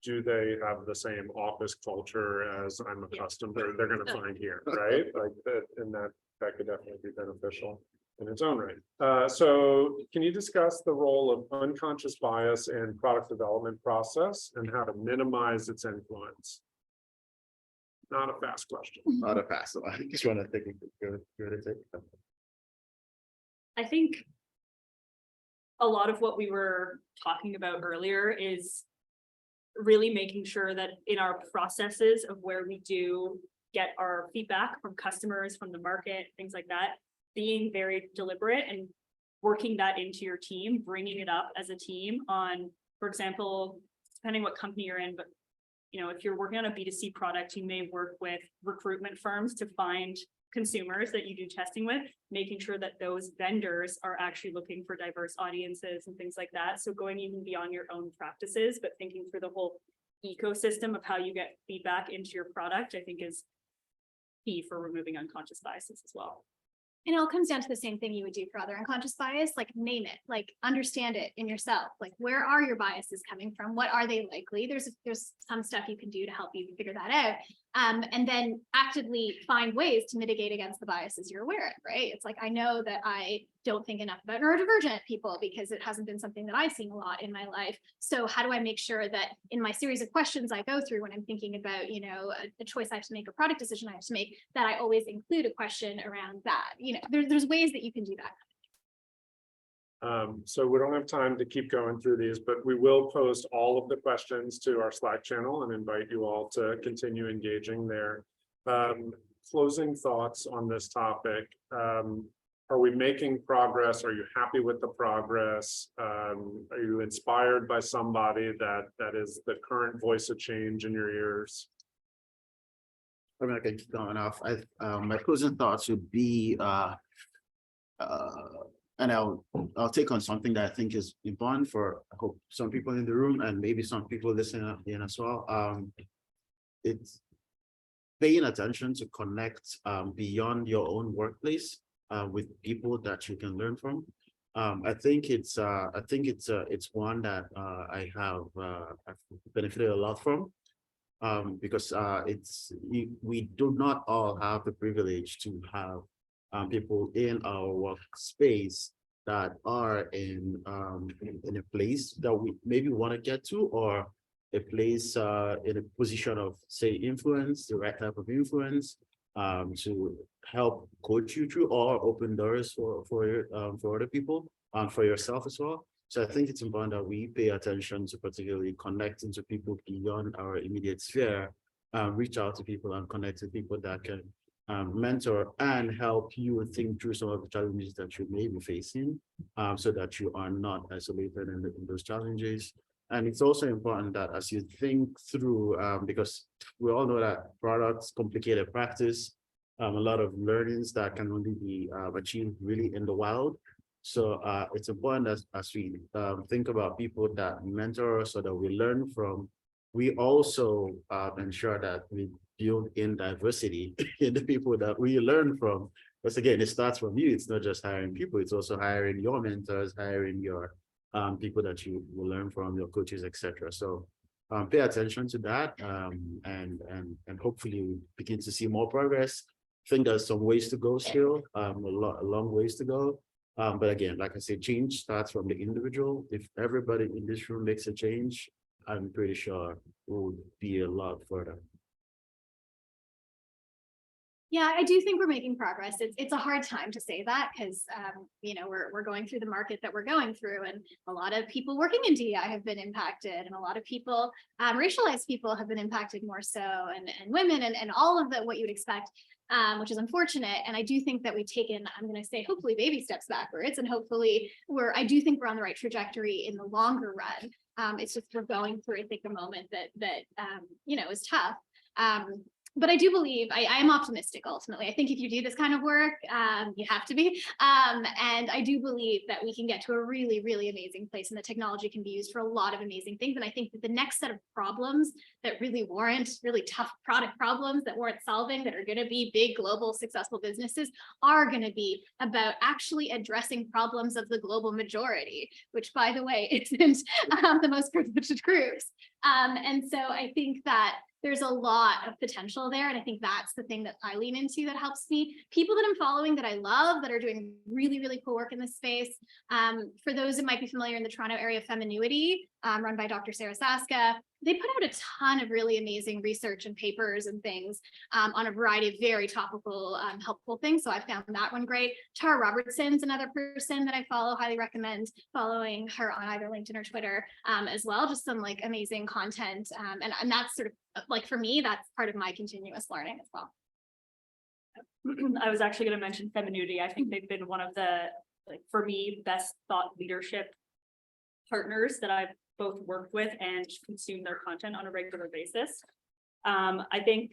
do they have the same office culture as I'm accustomed to, they're gonna find here, right? Like that, and that could definitely be beneficial in its own right. So can you discuss the role of unconscious bias in product development process and how to minimize its influence? Not a fast question. Not a pass. I just want to think. I think a lot of what we were talking about earlier is really making sure that in our processes of where we do get our feedback from customers, from the market, things like that, being very deliberate and working that into your team, bringing it up as a team on, for example, depending what company you're in, but you know, if you're working on a B2C product, you may work with recruitment firms to find consumers that you do testing with, making sure that those vendors are actually looking for diverse audiences and things like that. So going even beyond your own practices, but thinking through the whole ecosystem of how you get feedback into your product, I think is key for removing unconscious biases as well. And it all comes down to the same thing you would do for other unconscious bias, like name it, like understand it in yourself. Like, where are your biases coming from? What are they likely? There's some stuff you can do to help you figure that out. And then actively find ways to mitigate against the biases you're aware of, right? It's like, I know that I don't think enough about neurodivergent people because it hasn't been something that I've seen a lot in my life. So how do I make sure that in my series of questions I go through when I'm thinking about, you know, a choice I have to make, a product decision I have to make, that I always include a question around that? You know, there's ways that you can do that. So we don't have time to keep going through these, but we will post all of the questions to our Slack channel and invite you all to continue engaging there. Closing thoughts on this topic. Are we making progress? Are you happy with the progress? Are you inspired by somebody that is the current voice of change in your ears? I mean, I can keep going off. My closing thoughts would be, and I'll take on something that I think is important for, I hope, some people in the room and maybe some people listening in as well. It's paying attention to connect beyond your own workplace with people that you can learn from. I think it's one that I've benefited a lot from. Because we do not all have the privilege to have people in our workspace that are in a place that we maybe want to get to, or a place in a position of, say, influence, the right type of influence, to help coach you through or open doors for other people, for yourself as well. So I think it's important that we pay attention to particularly connecting to people beyond our immediate sphere, reach out to people and connect to people that can mentor and help you think through some of the challenges that you may be facing, so that you are not isolated in those challenges. And it's also important that as you think through, because we all know that products complicated practice, a lot of learnings that can only be achieved really in the wild. So it's important that as we think about people that mentor us so that we learn from, we also ensure that we build in diversity in the people that we learn from. Because again, it starts from you. It's not just hiring people, it's also hiring your mentors, hiring your people that you will learn from, your coaches, etc. So pay attention to that, and hopefully we begin to see more progress. I think there's some ways to go still, a long ways to go. But again, like I said, change starts from the individual. If everybody in this room makes a change, I'm pretty sure we'll be a lot further. Yeah, I do think we're making progress. It's a hard time to say that because you know, we're going through the market that we're going through, and a lot of people working in DEI have been impacted, and a lot of people, racialized people have been impacted more so, and women and all of the what you would expect, which is unfortunate. And I do think that we've taken, I'm going to say, hopefully baby steps backwards, and hopefully I do think we're on the right trajectory in the longer run. It's just we're going through, I think, a moment that you know, is tough. But I do believe I am optimistic ultimately. I think if you do this kind of work, you have to be. And I do believe that we can get to a really, really amazing place, and the technology can be used for a lot of amazing things. And I think that the next set of problems that really warrant really tough product problems that warrant solving, that are going to be big global successful businesses, are going to be about actually addressing problems of the global majority, which, by the way, isn't the most privileged groups. And so I think that there's a lot of potential there. And I think that's the thing that I lean into that helps me. People that I'm following that I love, that are doing really, really cool work in this space. For those that might be familiar in the Toronto area, Feminuity, run by Dr. Sarah Saska, they put out a ton of really amazing research and papers and things on a variety of very topical, helpful things. So I found that one great. Tara Robertson's another person that I follow, highly recommend following her on either LinkedIn or Twitter as well. Just some like amazing content. And that's sort of like, for me, that's part of my continuous learning as well. I was actually going to mention Feminuity. I think they've been one of the, like, for me, best thought leadership partners that I've both worked with and consume their content on a regular basis. I think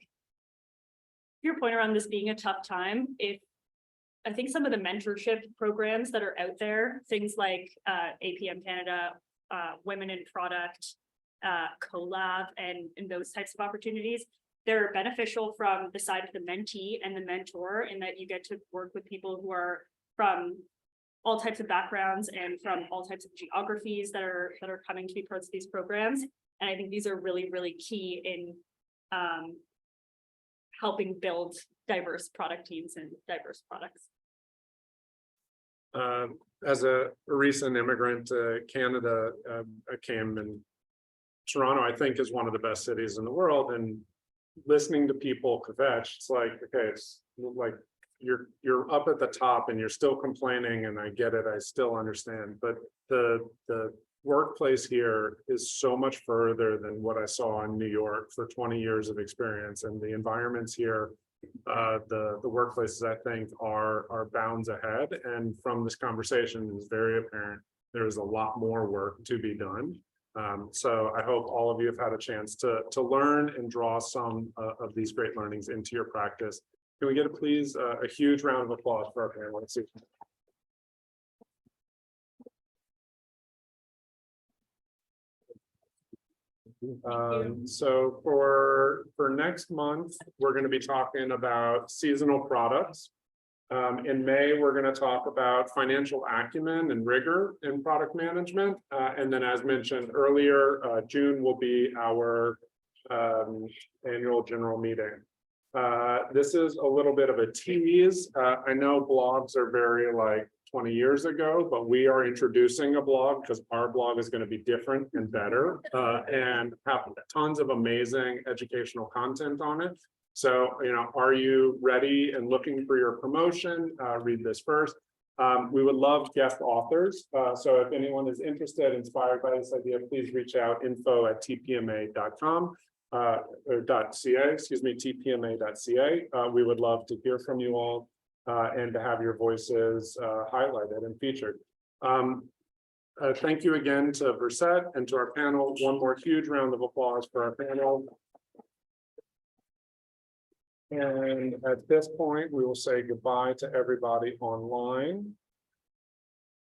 your point around this being a tough time, I think some of the mentorship programs that are out there, things like APM Canada, Women in Product, collab, and those types of opportunities, they're beneficial from the side of the mentee and the mentor, in that you get to work with people who are from all types of backgrounds and from all types of geographies that are coming to be parts of these programs. And I think these are really, really key in helping build diverse product teams and diverse products. As a recent immigrant to Canada, I came in Toronto, I think, is one of the best cities in the world. And listening to people kvetch, it's like, okay, it's like you're up at the top and you're still complaining, and I get it, I still understand. But the workplace here is so much further than what I saw in New York for 20 years of experience, and the environments here, the workplaces, I think, are bounds ahead. And from this conversation, it's very apparent there's a lot more work to be done. So I hope all of you have had a chance to learn and draw some of these great learnings into your practice. Can we get please a huge round of applause for our panel? Let's see. So for next month, we're going to be talking about seasonal products. In May, we're going to talk about financial acumen and rigor in product management. And then, as mentioned earlier, June will be our annual general meeting. This is a little bit of a tease. I know blogs are very like 20 years ago, but we are introducing a blog because our blog is going to be different and better and have tons of amazing educational content on it. So, you know, are you ready and looking for your promotion? Read this first. We would love guest authors. So if anyone is interested, inspired by this idea, please reach out, info@tpma.com. Or .ca, excuse me, tpma.ca. We would love to hear from you all and to have your voices highlighted and featured. Thank you again to Verset and to our panel. One more huge round of applause for our panel. And at this point, we will say goodbye to everybody online.